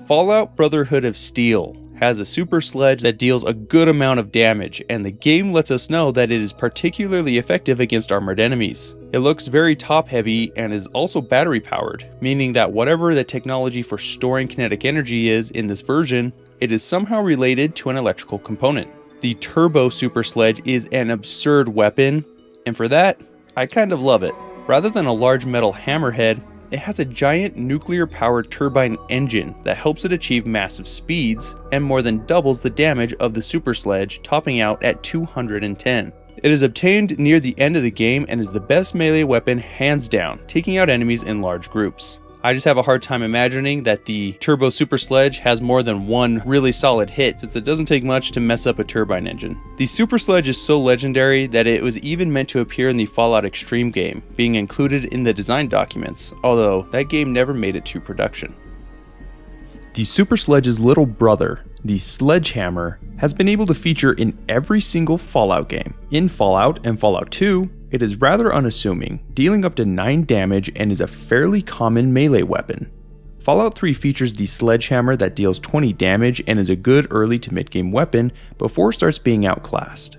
Fallout Brotherhood of Steel has a super sledge that deals a good amount of damage, and the game lets us know that it is particularly effective against armored enemies. It looks very top heavy and is also battery powered, meaning that whatever the technology for storing kinetic energy is in this version, it is somehow related to an electrical component. The Turbo Super Sledge is an absurd weapon, and for that, I kind of love it. Rather than a large metal hammerhead, it has a giant nuclear-powered turbine engine that helps it achieve massive speeds and more than doubles the damage of the Super Sledge, topping out at 210. It is obtained near the end of the game and is the best melee weapon hands down, taking out enemies in large groups. I just have a hard time imagining that the Turbo Super Sledge has more than one really solid hit, since it doesn't take much to mess up a turbine engine. The Super Sledge is so legendary that it was even meant to appear in the Fallout Extreme game, being included in the design documents, although that game never made it to production. The Super Sledge's little brother, the Sledgehammer, has been able to feature in every single Fallout game. In Fallout and Fallout 2, it is rather unassuming, dealing up to 9 damage and is a fairly common melee weapon. Fallout 3 features the Sledgehammer that deals 20 damage and is a good early to mid-game weapon before it starts being outclassed.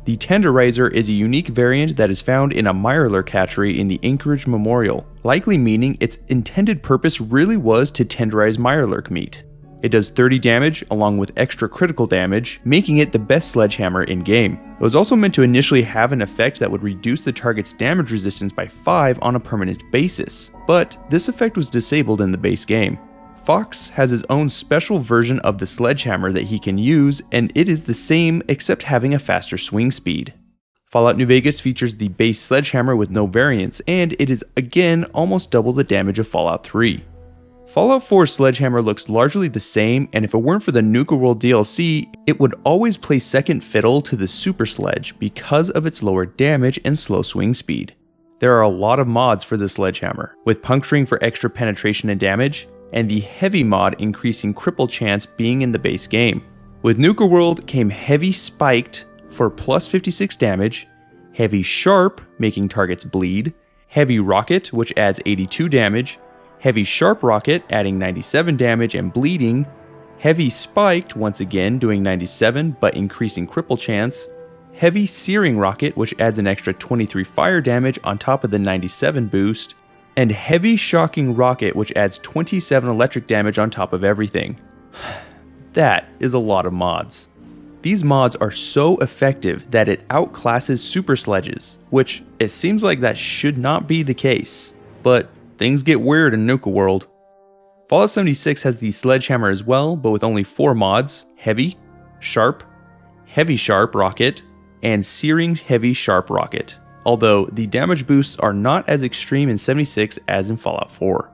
The Tenderizer is a unique variant that is found in a Mirelurk hatchery in the Anchorage Memorial, likely meaning its intended purpose really was to tenderize Mirelurk meat. It does 30 damage along with extra critical damage, making it the best sledgehammer in-game. It was also meant to initially have an effect that would reduce the target's damage resistance by 5 on a permanent basis, but this effect was disabled in the base game. Fox has his own special version of the sledgehammer that he can use, and it is the same except having a faster swing speed. Fallout New Vegas features the base sledgehammer with no variants, and it is again almost double the damage of Fallout 3. Fallout 4's sledgehammer looks largely the same, and if it weren't for the Nuka World DLC, it would always play second fiddle to the Super Sledge because of its lower damage and slow swing speed. There are a lot of mods for the sledgehammer, with puncturing for extra penetration and damage, and the heavy mod increasing cripple chance being in the base game. With Nuka World came Heavy Spiked for plus 56 damage, Heavy Sharp making targets bleed, Heavy Rocket which adds 82 damage, Heavy Sharp Rocket adding 97 damage and bleeding, Heavy Spiked once again doing 97 but increasing cripple chance, Heavy Searing Rocket which adds an extra 23 fire damage on top of the 97 boost, and Heavy Shocking Rocket which adds 27 electric damage on top of everything. That is a lot of mods. These mods are so effective that it outclasses super sledges, which it seems like that should not be the case, but things get weird in Nuka World. Fallout 76 has the Sledgehammer as well, but with only 4 mods: Heavy, Sharp, Heavy Sharp Rocket, and Searing Heavy Sharp Rocket, although the damage boosts are not as extreme in 76 as in Fallout 4.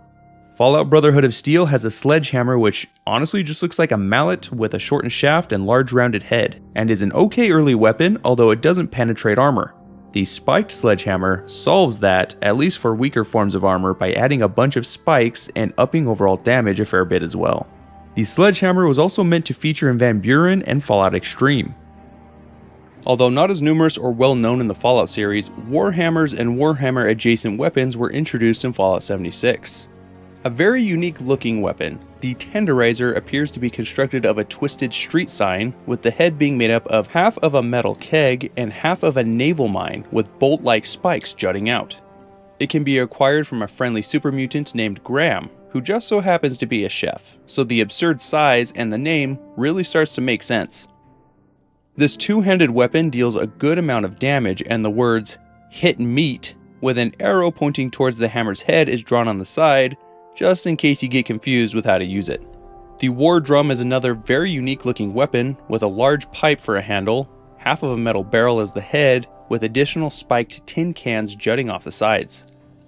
Fallout Brotherhood of Steel has a Sledgehammer which honestly just looks like a mallet with a shortened shaft and large rounded head, and is an okay early weapon, although it doesn't penetrate armor. The Spiked Sledgehammer solves that, at least for weaker forms of armor, by adding a bunch of spikes and upping overall damage a fair bit as well. The Sledgehammer was also meant to feature in Van Buren and Fallout Extreme. Although not as numerous or well known in the Fallout series, Warhammers and Warhammer adjacent weapons were introduced in Fallout 76. A very unique looking weapon, the Tenderizer appears to be constructed of a twisted street sign, with the head being made up of half of a metal keg and half of a naval mine with bolt-like spikes jutting out. It can be acquired from a friendly super mutant named Graham, who just so happens to be a chef, so the absurd size and the name really starts to make sense. This two-handed weapon deals a good amount of damage, and the words "hit meat" with an arrow pointing towards the hammer's head is drawn on the side, just in case you get confused with how to use it. The War Drum is another very unique looking weapon with a large pipe for a handle, half of a metal barrel as the head, with additional spiked tin cans jutting off the sides.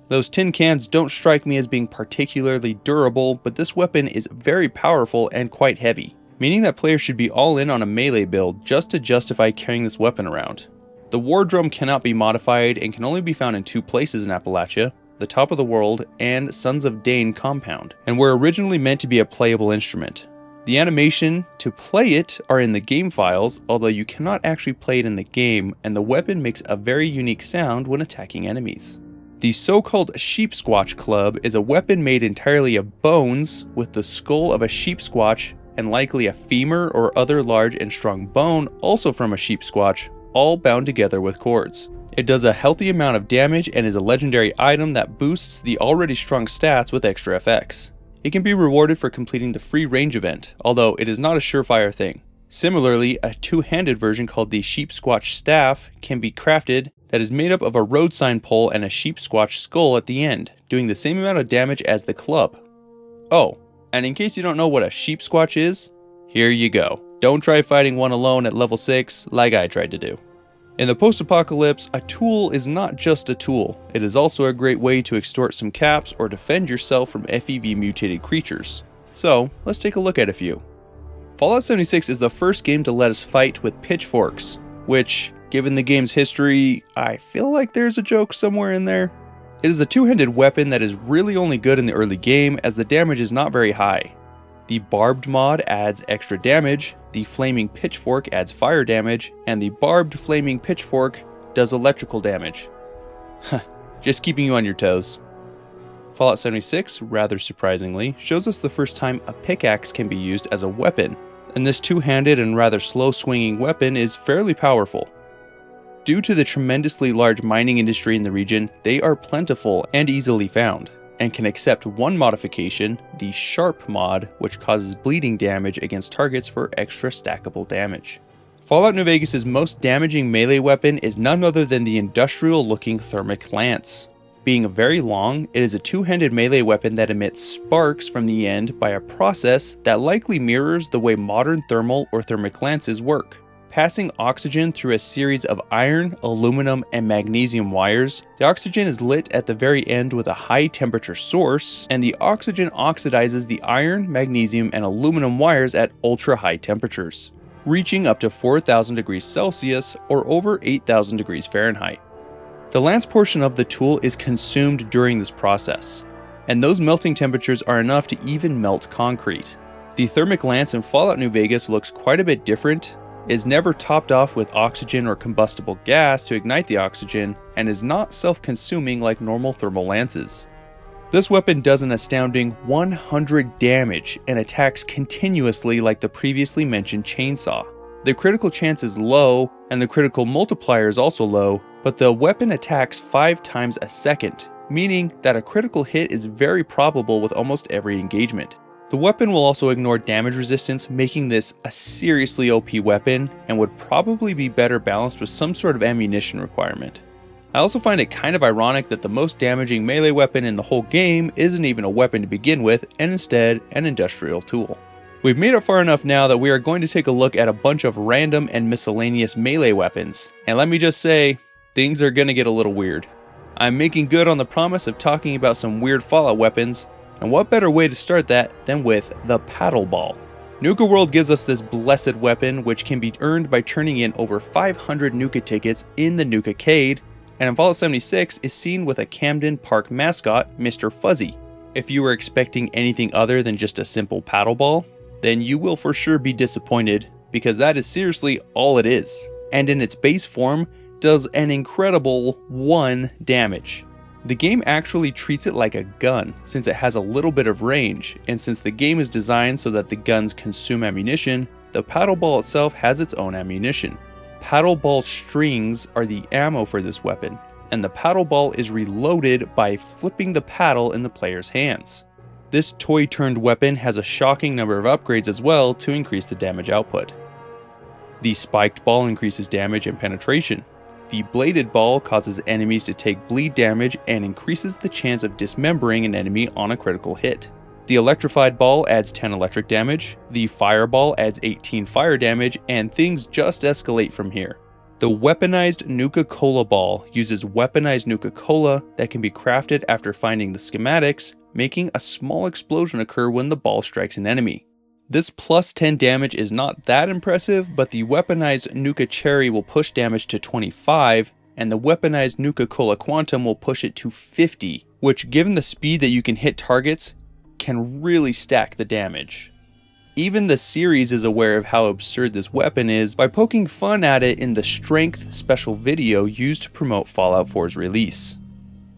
Those tin cans don't strike me as being particularly durable, but this weapon is very powerful and quite heavy, meaning that players should be all in on a melee build just to justify carrying this weapon around. The War Drum cannot be modified and can only be found in 2 places in Appalachia: the Top of the World and Sons of Dane compound, and were originally meant to be a playable instrument. The animation to play it are in the game files, although you cannot actually play it in the game, and the weapon makes a very unique sound when attacking enemies. The so-called Sheep Squatch Club is a weapon made entirely of bones, with the skull of a sheep squatch and likely a femur or other large and strong bone also from a sheep squatch, all bound together with cords. It does a healthy amount of damage and is a legendary item that boosts the already strong stats with extra effects. It can be rewarded for completing the free range event, although it is not a surefire thing. Similarly, a two-handed version called the Sheep Squatch Staff can be crafted that is made up of a road sign pole and a sheep squatch skull at the end, doing the same amount of damage as the club. Oh, and in case you don't know what a sheep squatch is, here you go. Don't try fighting one alone at level 6 like I tried to do. In the post-apocalypse, a tool is not just a tool, it is also a great way to extort some caps or defend yourself from FEV mutated creatures. So, let's take a look at a few. Fallout 76 is the first game to let us fight with pitchforks, which, given the game's history, I feel like there's a joke somewhere in there. It is a two-handed weapon that is really only good in the early game as the damage is not very high. The Barbed mod adds extra damage, the Flaming Pitchfork adds fire damage, and the Barbed Flaming Pitchfork does electrical damage. Just keeping you on your toes. Fallout 76, rather surprisingly, shows us the first time a pickaxe can be used as a weapon, and this two-handed and rather slow-swinging weapon is fairly powerful. Due to the tremendously large mining industry in the region, they are plentiful and easily found, and can accept one modification, the Sharp mod, which causes bleeding damage against targets for extra stackable damage. Fallout New Vegas' most damaging melee weapon is none other than the industrial-looking thermic lance. Being very long, it is a two-handed melee weapon that emits sparks from the end by a process that likely mirrors the way modern thermal or thermic lances work. Passing oxygen through a series of iron, aluminum, and magnesium wires, the oxygen is lit at the very end with a high temperature source, and the oxygen oxidizes the iron, magnesium, and aluminum wires at ultra high temperatures, reaching up to 4,000 degrees Celsius or over 8,000 degrees Fahrenheit. The lance portion of the tool is consumed during this process, and those melting temperatures are enough to even melt concrete. The thermic lance in Fallout New Vegas looks quite a bit different, is never topped off with oxygen or combustible gas to ignite the oxygen, and is not self-consuming like normal thermal lances. This weapon does an astounding 100 damage and attacks continuously like the previously mentioned chainsaw. The critical chance is low, and the critical multiplier is also low, but the weapon attacks 5 times a second, meaning that a critical hit is very probable with almost every engagement. The weapon will also ignore damage resistance, making this a seriously OP weapon and would probably be better balanced with some sort of ammunition requirement. I also find it kind of ironic that the most damaging melee weapon in the whole game isn't even a weapon to begin with, and instead an industrial tool. We've made it far enough now that we are going to take a look at a bunch of random and miscellaneous melee weapons, and let me just say, things are gonna get a little weird. I'm making good on the promise of talking about some weird Fallout weapons, and what better way to start that than with the paddle ball. Nuka World gives us this blessed weapon which can be earned by turning in over 500 Nuka tickets in the Nuka-cade, and in Fallout 76 is seen with a Camden Park mascot, Mr. Fuzzy. If you were expecting anything other than just a simple paddle ball, then you will for sure be disappointed, because that is seriously all it is, and in its base form does an incredible 1 damage. The game actually treats it like a gun, since it has a little bit of range, and since the game is designed so that the guns consume ammunition, the paddle ball itself has its own ammunition. Paddle ball strings are the ammo for this weapon, and the paddle ball is reloaded by flipping the paddle in the player's hands. This toy-turned weapon has a shocking number of upgrades as well to increase the damage output. The spiked ball increases damage and penetration. The bladed ball causes enemies to take bleed damage and increases the chance of dismembering an enemy on a critical hit. The electrified ball adds 10 electric damage, the fireball adds 18 fire damage, and things just escalate from here. The weaponized Nuka-Cola ball uses weaponized Nuka-Cola that can be crafted after finding the schematics, making a small explosion occur when the ball strikes an enemy. This plus 10 damage is not that impressive, but the weaponized Nuka-Cherry will push damage to 25, and the weaponized Nuka-Cola Quantum will push it to 50, which, given the speed that you can hit targets, can really stack the damage. Even the series is aware of how absurd this weapon is by poking fun at it in the Strength special video used to promote Fallout 4's release.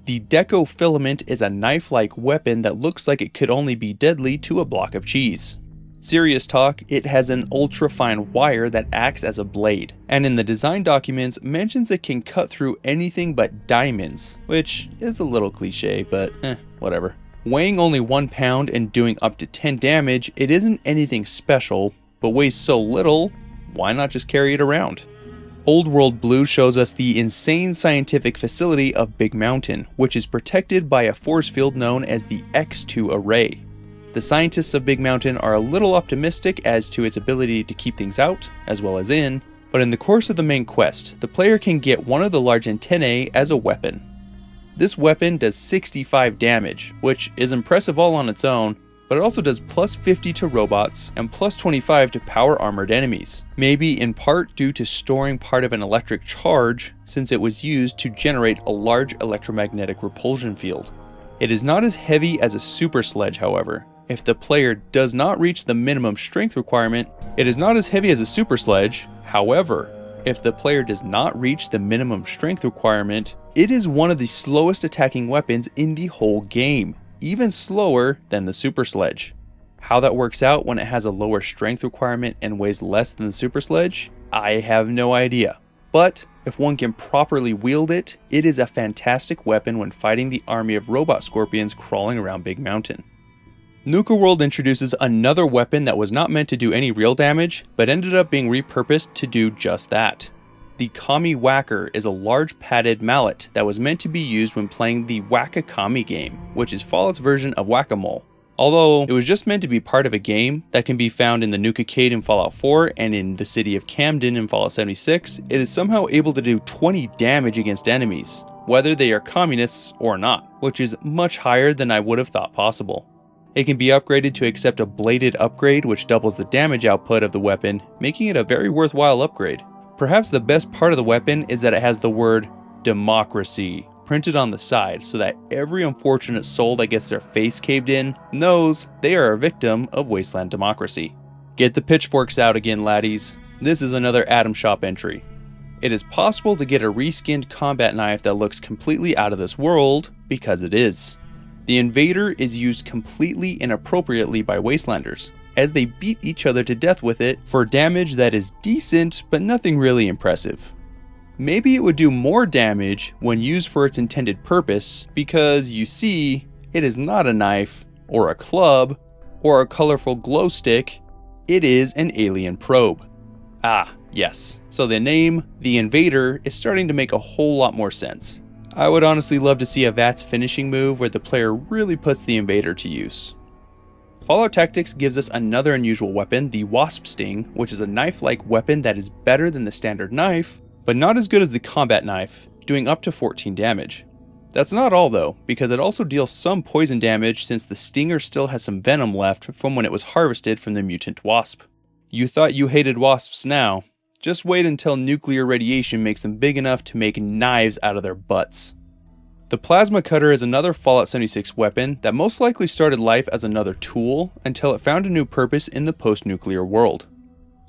The Deco Filament is a knife-like weapon that looks like it could only be deadly to a block of cheese. Serious talk, it has an ultra-fine wire that acts as a blade, and in the design documents mentions it can cut through anything but diamonds, which is a little cliche, but whatever. Weighing only 1 pound and doing up to 10 damage, it isn't anything special, but weighs so little, why not just carry it around? Old World Blue shows us the insane scientific facility of Big Mountain, which is protected by a force field known as the X2 Array. The scientists of Big Mountain are a little optimistic as to its ability to keep things out, as well as in, but in the course of the main quest, the player can get one of the large antennae as a weapon. This weapon does 65 damage, which is impressive all on its own, but it also does plus 50 to robots and plus 25 to power armored enemies, maybe in part due to storing part of an electric charge since it was used to generate a large electromagnetic repulsion field. It is not as heavy as a super sledge, however. If the player does not reach the minimum strength requirement, it is not as heavy as a super sledge. However, if the player does not reach the minimum strength requirement, it is one of the slowest attacking weapons in the whole game, even slower than the super sledge. How that works out when it has a lower strength requirement and weighs less than the super sledge, I have no idea. But if one can properly wield it, it is a fantastic weapon when fighting the army of robot scorpions crawling around Big Mountain. Nuka World introduces another weapon that was not meant to do any real damage, but ended up being repurposed to do just that. The Kami Whacker is a large padded mallet that was meant to be used when playing the Whack-A-Kami game, which is Fallout's version of Whack-A-Mole. Although it was just meant to be part of a game that can be found in the Nuka-cade in Fallout 4 and in the city of Camden in Fallout 76, it is somehow able to do 20 damage against enemies, whether they are communists or not, which is much higher than I would have thought possible. It can be upgraded to accept a bladed upgrade which doubles the damage output of the weapon, making it a very worthwhile upgrade. Perhaps the best part of the weapon is that it has the word democracy printed on the side so that every unfortunate soul that gets their face caved in knows they are a victim of wasteland democracy. Get the pitchforks out again, laddies. This is another Atom Shop entry. It is possible to get a reskinned combat knife that looks completely out of this world, because it is. The Invader is used completely inappropriately by Wastelanders, as they beat each other to death with it for damage that is decent but nothing really impressive. Maybe it would do more damage when used for its intended purpose, because you see, it is not a knife or a club, or a colorful glow stick, it is an alien probe. Ah, yes. So the name, the Invader, is starting to make a whole lot more sense. I would honestly love to see a VATS finishing move where the player really puts the Invader to use. Fallout Tactics gives us another unusual weapon, the Wasp Sting, which is a knife-like weapon that is better than the standard knife, but not as good as the combat knife, doing up to 14 damage. That's not all though, because it also deals some poison damage since the Stinger still has some venom left from when it was harvested from the mutant wasp. You thought you hated wasps now? Just wait until nuclear radiation makes them big enough to make knives out of their butts. The Plasma Cutter is another Fallout 76 weapon that most likely started life as another tool until it found a new purpose in the post-nuclear world.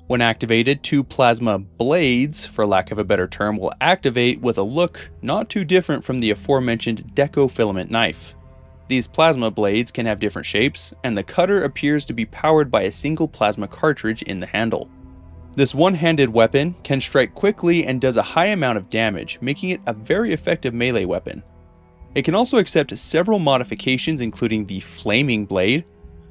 When activated, 2 plasma blades, for lack of a better term, will activate with a look not too different from the aforementioned Deco filament knife. These plasma blades can have different shapes, and the cutter appears to be powered by a single plasma cartridge in the handle. This one-handed weapon can strike quickly and does a high amount of damage, making it a very effective melee weapon. It can also accept several modifications including the Flaming Blade,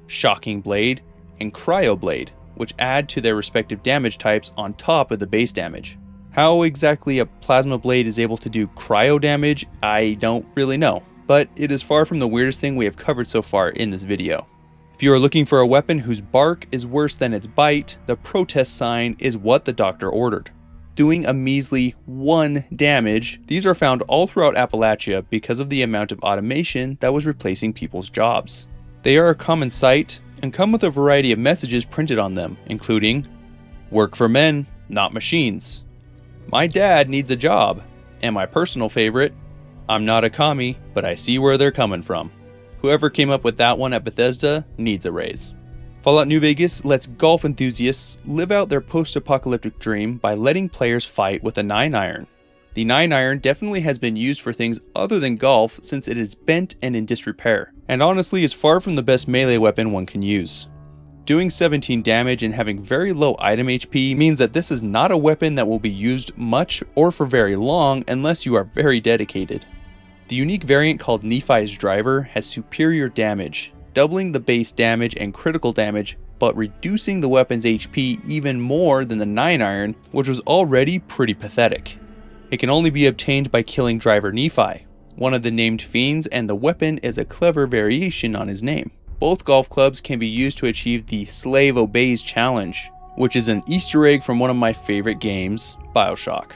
Shocking Blade, and Cryo Blade, which add to their respective damage types on top of the base damage. How exactly a plasma blade is able to do cryo damage, I don't really know, but it is far from the weirdest thing we have covered so far in this video. If you are looking for a weapon whose bark is worse than its bite, the protest sign is what the doctor ordered. Doing a measly 1 damage, these are found all throughout Appalachia because of the amount of automation that was replacing people's jobs. They are a common sight and come with a variety of messages printed on them, including, "Work for men, not machines," "My dad needs a job," and my personal favorite, "I'm not a commie, but I see where they're coming from." Whoever came up with that one at Bethesda needs a raise. Fallout New Vegas lets golf enthusiasts live out their post-apocalyptic dream by letting players fight with a 9-iron. The 9-iron definitely has been used for things other than golf since it is bent and in disrepair, and honestly is far from the best melee weapon one can use. Doing 17 damage and having very low item HP means that this is not a weapon that will be used much or for very long unless you are very dedicated. The unique variant called Nephi's Driver has superior damage, doubling the base damage and critical damage, but reducing the weapon's HP even more than the 9-iron, which was already pretty pathetic. It can only be obtained by killing Driver Nephi, one of the named fiends, and the weapon is a clever variation on his name. Both golf clubs can be used to achieve the Slave Obeys challenge, which is an Easter egg from one of my favorite games, BioShock.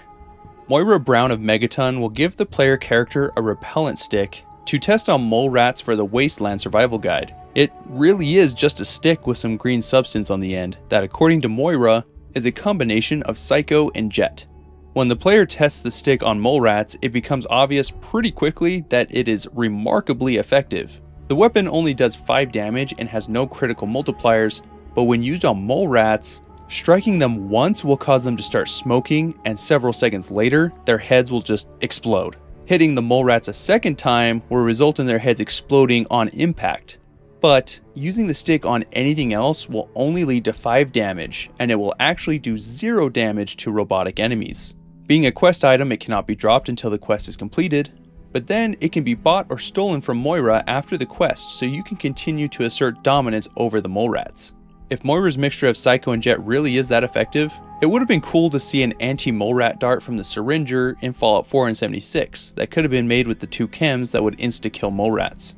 Moira Brown of Megaton will give the player character a repellent stick to test on mole rats for the Wasteland Survival Guide. It really is just a stick with some green substance on the end that, according to Moira, is a combination of Psycho and Jet. When the player tests the stick on mole rats, it becomes obvious pretty quickly that it is remarkably effective. The weapon only does 5 damage and has no critical multipliers, but when used on mole rats, striking them once will cause them to start smoking, and several seconds later, their heads will just explode. Hitting the mole rats a second time will result in their heads exploding on impact. But using the stick on anything else will only lead to 5 damage, and it will actually do 0 damage to robotic enemies. Being a quest item, it cannot be dropped until the quest is completed, but then it can be bought or stolen from Moira after the quest so you can continue to assert dominance over the mole rats. If Moira's mixture of Psycho and Jet really is that effective, it would have been cool to see an anti-mole rat dart from the Syringer in Fallout 4 and 76 that could have been made with the 2 chems that would insta-kill mole rats.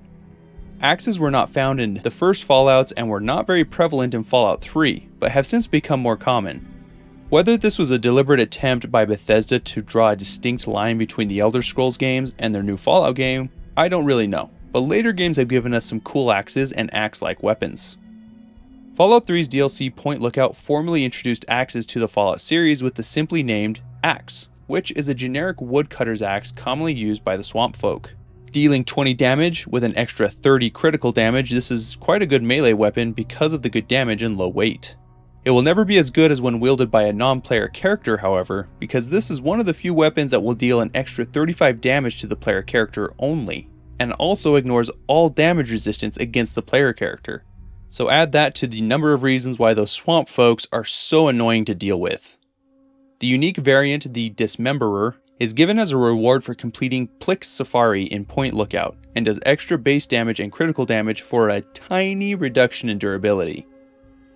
Axes were not found in the first Fallouts and were not very prevalent in Fallout 3, but have since become more common. Whether this was a deliberate attempt by Bethesda to draw a distinct line between the Elder Scrolls games and their new Fallout game, I don't really know, but later games have given us some cool axes and axe-like weapons. Fallout 3's DLC Point Lookout formally introduced axes to the Fallout series with the simply named Axe, which is a generic woodcutter's axe commonly used by the swamp folk. Dealing 20 damage with an extra 30 critical damage, this is quite a good melee weapon because of the good damage and low weight. It will never be as good as when wielded by a non-player character, however, because this is one of the few weapons that will deal an extra 35 damage to the player character only, and also ignores all damage resistance against the player character. So add that to the number of reasons why those swamp folks are so annoying to deal with. The unique variant, the Dismemberer, is given as a reward for completing Plick's Safari in Point Lookout, and does extra base damage and critical damage for a tiny reduction in durability.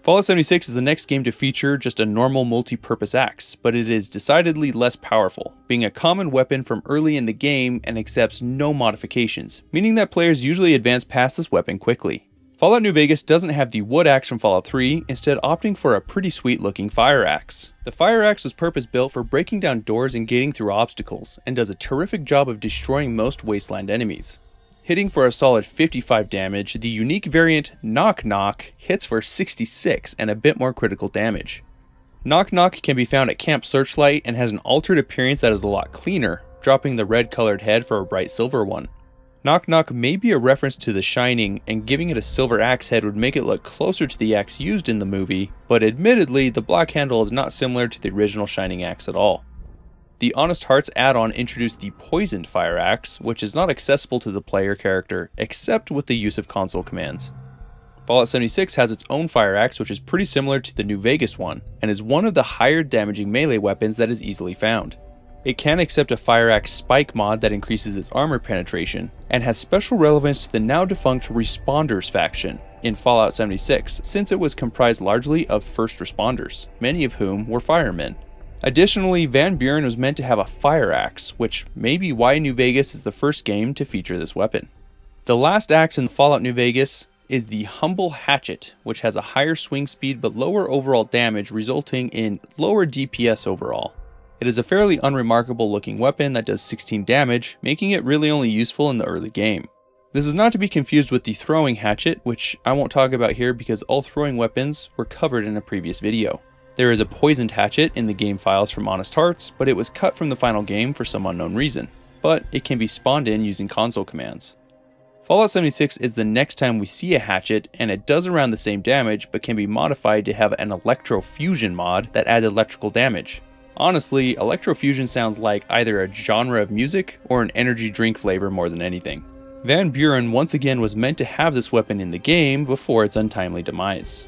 Fallout 76 is the next game to feature just a normal multi-purpose axe, but it is decidedly less powerful, being a common weapon from early in the game and accepts no modifications, meaning that players usually advance past this weapon quickly. Fallout New Vegas doesn't have the wood axe from Fallout 3, instead opting for a pretty sweet looking fire axe. The fire axe was purpose built for breaking down doors and getting through obstacles, and does a terrific job of destroying most wasteland enemies. Hitting for a solid 55 damage, the unique variant Knock Knock hits for 66 and a bit more critical damage. Knock Knock can be found at Camp Searchlight and has an altered appearance that is a lot cleaner, dropping the red colored head for a bright silver one. Knock Knock may be a reference to The Shining, and giving it a silver axe head would make it look closer to the axe used in the movie, but admittedly the black handle is not similar to the original Shining axe at all. The Honest Hearts add-on introduced the Poisoned Fire Axe, which is not accessible to the player character except with the use of console commands. Fallout 76 has its own fire axe, which is pretty similar to the New Vegas one, and is one of the higher damaging melee weapons that is easily found. It can accept a fire axe spike mod that increases its armor penetration, and has special relevance to the now defunct Responders faction in Fallout 76, since it was comprised largely of first responders, many of whom were firemen. Additionally, Van Buren was meant to have a fire axe, which may be why New Vegas is the first game to feature this weapon. The last axe in Fallout New Vegas is the Humble Hatchet, which has a higher swing speed but lower overall damage, resulting in lower DPS overall. It is a fairly unremarkable looking weapon that does 16 damage, making it really only useful in the early game. This is not to be confused with the Throwing Hatchet, which I won't talk about here because all throwing weapons were covered in a previous video. There is a Poisoned Hatchet in the game files from Honest Hearts, but it was cut from the final game for some unknown reason, but it can be spawned in using console commands. Fallout 76 is the next time we see a hatchet, and it does around the same damage, but can be modified to have an Electrofusion mod that adds electrical damage. Honestly, Electrofusion sounds like either a genre of music or an energy drink flavor more than anything. Van Buren once again was meant to have this weapon in the game before its untimely demise.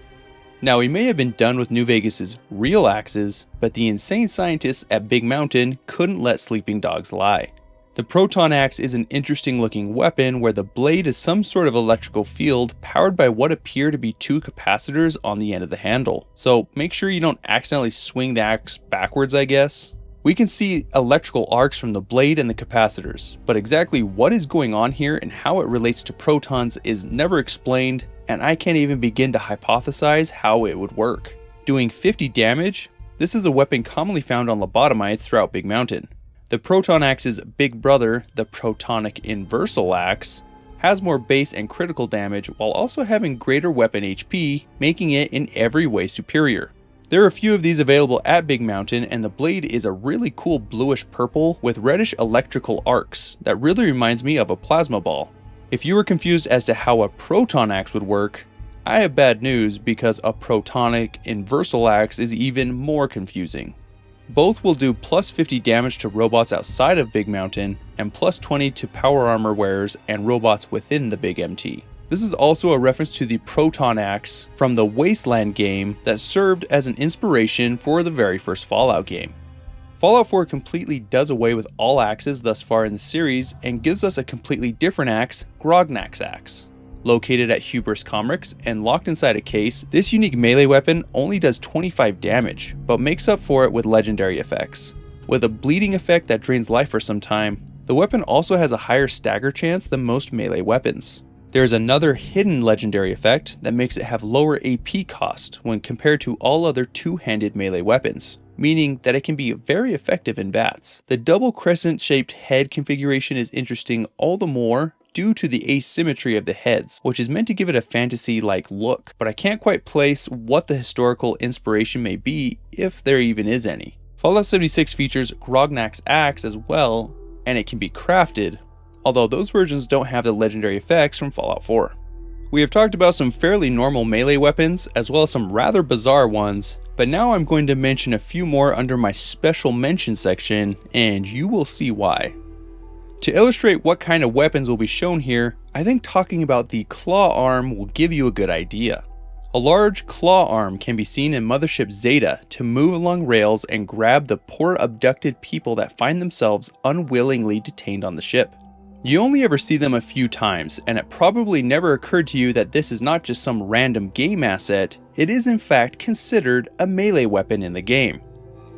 Now, we may have been done with New Vegas's real axes, but the insane scientists at Big Mountain couldn't let sleeping dogs lie. The Proton Axe is an interesting looking weapon where the blade is some sort of electrical field powered by what appear to be two capacitors on the end of the handle. So make sure you don't accidentally swing the axe backwards, I guess. We can see electrical arcs from the blade and the capacitors, but exactly what is going on here and how it relates to protons is never explained, and I can't even begin to hypothesize how it would work. Doing 50 damage? This is a weapon commonly found on lobotomites throughout Big Mountain. The Proton Axe's big brother, the Protonic Inversal Axe, has more base and critical damage while also having greater weapon HP, making it in every way superior. There are a few of these available at Big Mountain, and the blade is a really cool bluish purple with reddish electrical arcs that really reminds me of a plasma ball. If you were confused as to how a Proton Axe would work, I have bad news because a Protonic Inversal Axe is even more confusing. Both will do plus 50 damage to robots outside of Big Mountain, and plus 20 to power armor wearers and robots within the Big MT. This is also a reference to the Proton Axe from the Wasteland game that served as an inspiration for the very first Fallout game. Fallout 4 completely does away with all axes thus far in the series and gives us a completely different axe, Grognak's Axe. Located at Hubris Comrix and locked inside a case, this unique melee weapon only does 25 damage, but makes up for it with legendary effects. With a bleeding effect that drains life for some time, the weapon also has a higher stagger chance than most melee weapons. There is another hidden legendary effect that makes it have lower AP cost when compared to all other two-handed melee weapons, meaning that it can be very effective in VATS. The double crescent-shaped head configuration is interesting all the more due to the asymmetry of the heads, which is meant to give it a fantasy-like look, but I can't quite place what the historical inspiration may be, if there even is any. Fallout 76 features Grognak's Axe as well, and it can be crafted, although those versions don't have the legendary effects from Fallout 4. We have talked about some fairly normal melee weapons, as well as some rather bizarre ones, but now I'm going to mention a few more under my special mention section, and you will see why. To illustrate what kind of weapons will be shown here, I think talking about the claw arm will give you a good idea. A large claw arm can be seen in Mothership Zeta to move along rails and grab the poor abducted people that find themselves unwillingly detained on the ship. You only ever see them a few times, and it probably never occurred to you that this is not just some random game asset, it is in fact considered a melee weapon in the game.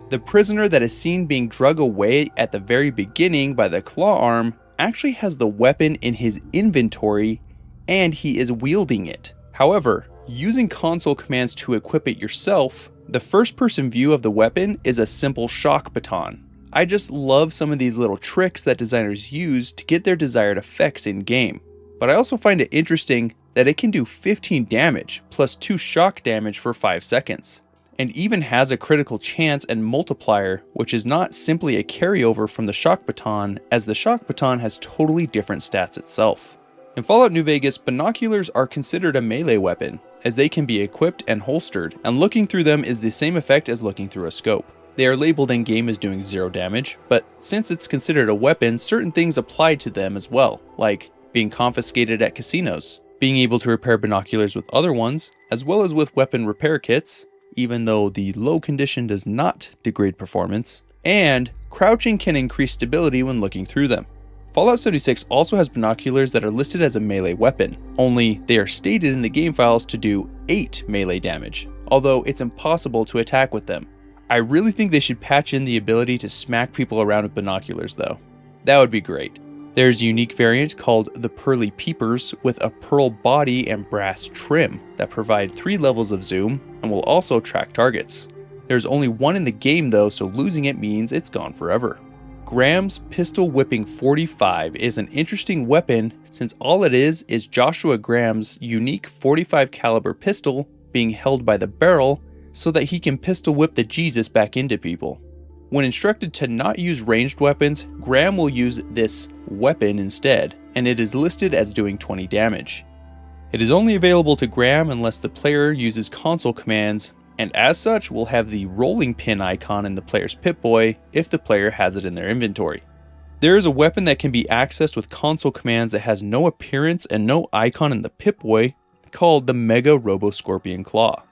The prisoner that is seen being dragged away at the very beginning by the claw arm actually has the weapon in his inventory, and he is wielding it. However, using console commands to equip it yourself, the first-person view of the weapon is a simple shock baton. I just love some of these little tricks that designers use to get their desired effects in-game. But I also find it interesting that it can do 15 damage plus 2 shock damage for 5 seconds, and even has a critical chance and multiplier, which is not simply a carryover from the shock baton, as the shock baton has totally different stats itself. In Fallout New Vegas, binoculars are considered a melee weapon, as they can be equipped and holstered, and looking through them is the same effect as looking through a scope. They are labeled in-game as doing 0 damage, but since it's considered a weapon, certain things apply to them as well, like being confiscated at casinos, being able to repair binoculars with other ones, as well as with weapon repair kits, even though the low condition does not degrade performance, and crouching can increase stability when looking through them. Fallout 76 also has binoculars that are listed as a melee weapon, only they are stated in the game files to do 8 melee damage, although it's impossible to attack with them. I really think they should patch in the ability to smack people around with binoculars though. That would be great. There's a unique variant called the Pearly Peepers with a pearl body and brass trim that provide 3 levels of zoom and will also track targets. There's only one in the game though, so losing it means it's gone forever. Graham's Pistol Whipping 45 is an interesting weapon since all it is Joshua Graham's unique 45 caliber pistol being held by the barrel so that he can pistol whip the Jesus back into people. When instructed to not use ranged weapons, Graham will use this weapon instead, and it is listed as doing 20 damage. It is only available to Graham unless the player uses console commands, and as such will have the rolling pin icon in the player's Pip-Boy if the player has it in their inventory. There is a weapon that can be accessed with console commands that has no appearance and no icon in the Pip-Boy called the Mega Robo-Scorpion Claw.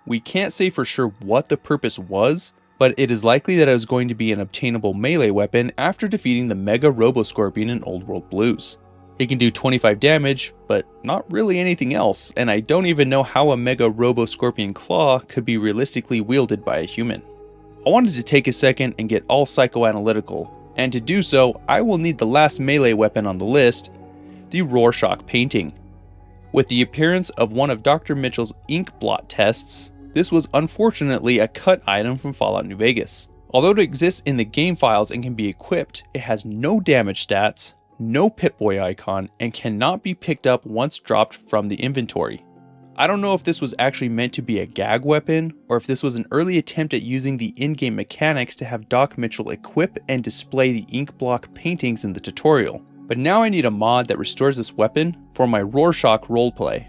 We can't say for sure what the purpose was, but it is likely that it was going to be an obtainable melee weapon after defeating the Mega Robo-Scorpion in Old World Blues. It can do 25 damage, but not really anything else, and I don't even know how a Mega Robo-Scorpion Claw could be realistically wielded by a human. I wanted to take a second and get all psychoanalytical, and to do so, I will need the last melee weapon on the list, the Rorschach painting. With the appearance of one of Dr. Mitchell's ink blot tests, this was unfortunately a cut item from Fallout New Vegas. Although it exists in the game files and can be equipped, it has no damage stats, no Pip-Boy icon, and cannot be picked up once dropped from the inventory. I don't know if this was actually meant to be a gag weapon, or if this was an early attempt at using the in-game mechanics to have Doc Mitchell equip and display the ink block paintings in the tutorial. But now I need a mod that restores this weapon for my Rorschach roleplay.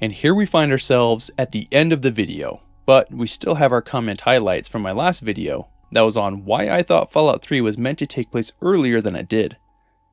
And here we find ourselves at the end of the video, but we still have our comment highlights from my last video that was on why I thought Fallout 3 was meant to take place earlier than it did.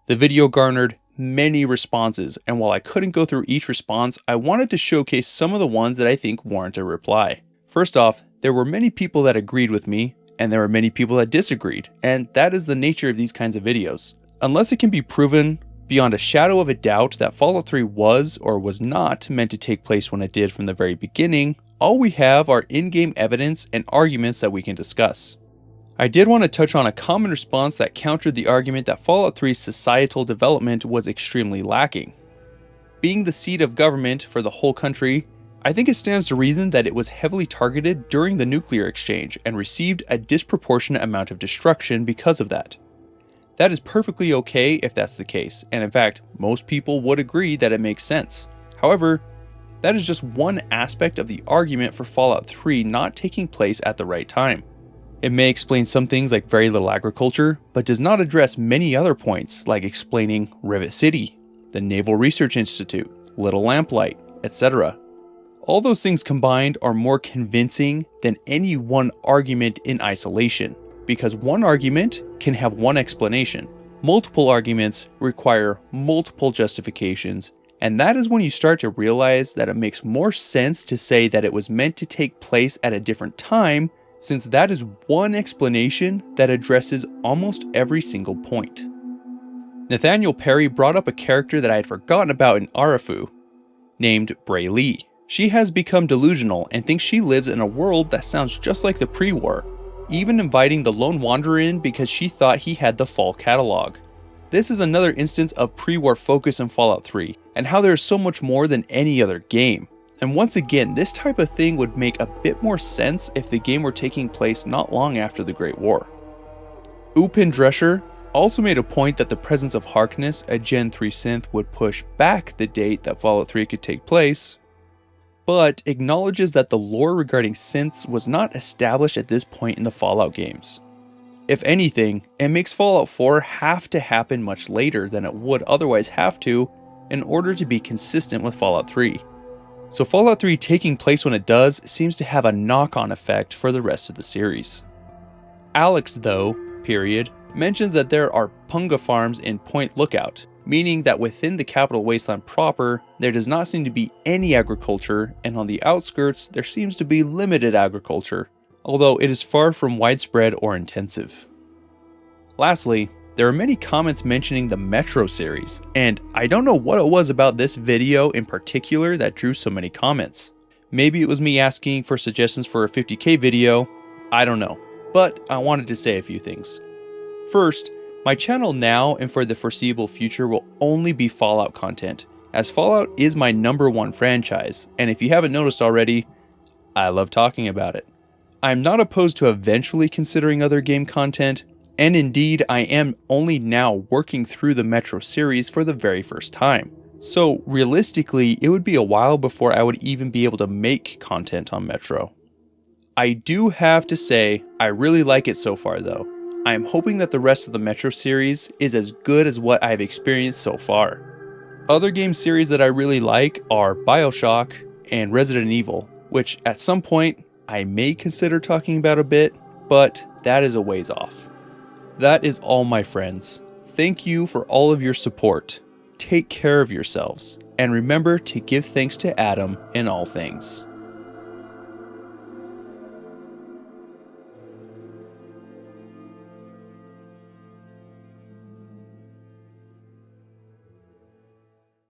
The video garnered many responses, and while I couldn't go through each response, I wanted to showcase some of the ones that I think warrant a reply. First off, there were many people that agreed with me, and there were many people that disagreed, and that is the nature of these kinds of videos. Unless it can be proven beyond a shadow of a doubt that Fallout 3 was or was not meant to take place when it did from the very beginning, all we have are in-game evidence and arguments that we can discuss. I did want to touch on a common response that countered the argument that Fallout 3's societal development was extremely lacking. Being the seat of government for the whole country, I think it stands to reason that it was heavily targeted during the nuclear exchange and received a disproportionate amount of destruction because of that. That is perfectly okay if that's the case, and in fact, most people would agree that it makes sense. However, that is just one aspect of the argument for Fallout 3 not taking place at the right time. It may explain some things like very little agriculture, but does not address many other points like explaining Rivet City, the Naval Research Institute, Little Lamplight, etc. All those things combined are more convincing than any one argument in isolation, because one argument can have one explanation. Multiple arguments require multiple justifications, And that is when you start to realize that it makes more sense to say that it was meant to take place at a different time, since that is one explanation that addresses almost every single point. Nathaniel Perry brought up a character that I had forgotten about in Arafu, named Bray Lee. She has become delusional and thinks she lives in a world that sounds just like the pre-war, even inviting the Lone Wanderer in because she thought he had the fall catalog. This is another instance of pre-war focus in Fallout 3, and how there is so much more than any other game. And once again, this type of thing would make a bit more sense if the game were taking place not long after the Great War. Upin Drescher also made a point that the presence of Harkness, a Gen 3 synth, would push back the date that Fallout 3 could take place, but acknowledges that the lore regarding synths was not established at this point in the Fallout games. If anything, it makes Fallout 4 have to happen much later than it would otherwise have to in order to be consistent with Fallout 3. So Fallout 3 taking place when it does seems to have a knock-on effect for the rest of the series. Alex, though, mentions that there are punga farms in Point Lookout, meaning that within the Capital Wasteland proper, there does not seem to be any agriculture, and on the outskirts, there seems to be limited agriculture, although it is far from widespread or intensive. Lastly, there are many comments mentioning the Metro series, and I don't know what it was about this video in particular that drew so many comments. Maybe it was me asking for suggestions for a 50k video, I don't know, but I wanted to say a few things. First, my channel now and for the foreseeable future will only be Fallout content, as Fallout is my #1 franchise, and if you haven't noticed already, I love talking about it. I'm not opposed to eventually considering other game content, and indeed I am only now working through the Metro series for the very first time. So realistically, it would be a while before I would even be able to make content on Metro. I do have to say, I really like it so far though. I am hoping that the rest of the Metro series is as good as what I've experienced so far. Other game series that I really like are BioShock and Resident Evil, which at some point I may consider talking about a bit, but that is a ways off. That is all, my friends. Thank you for all of your support. Take care of yourselves, and remember to give thanks to Adam in all things.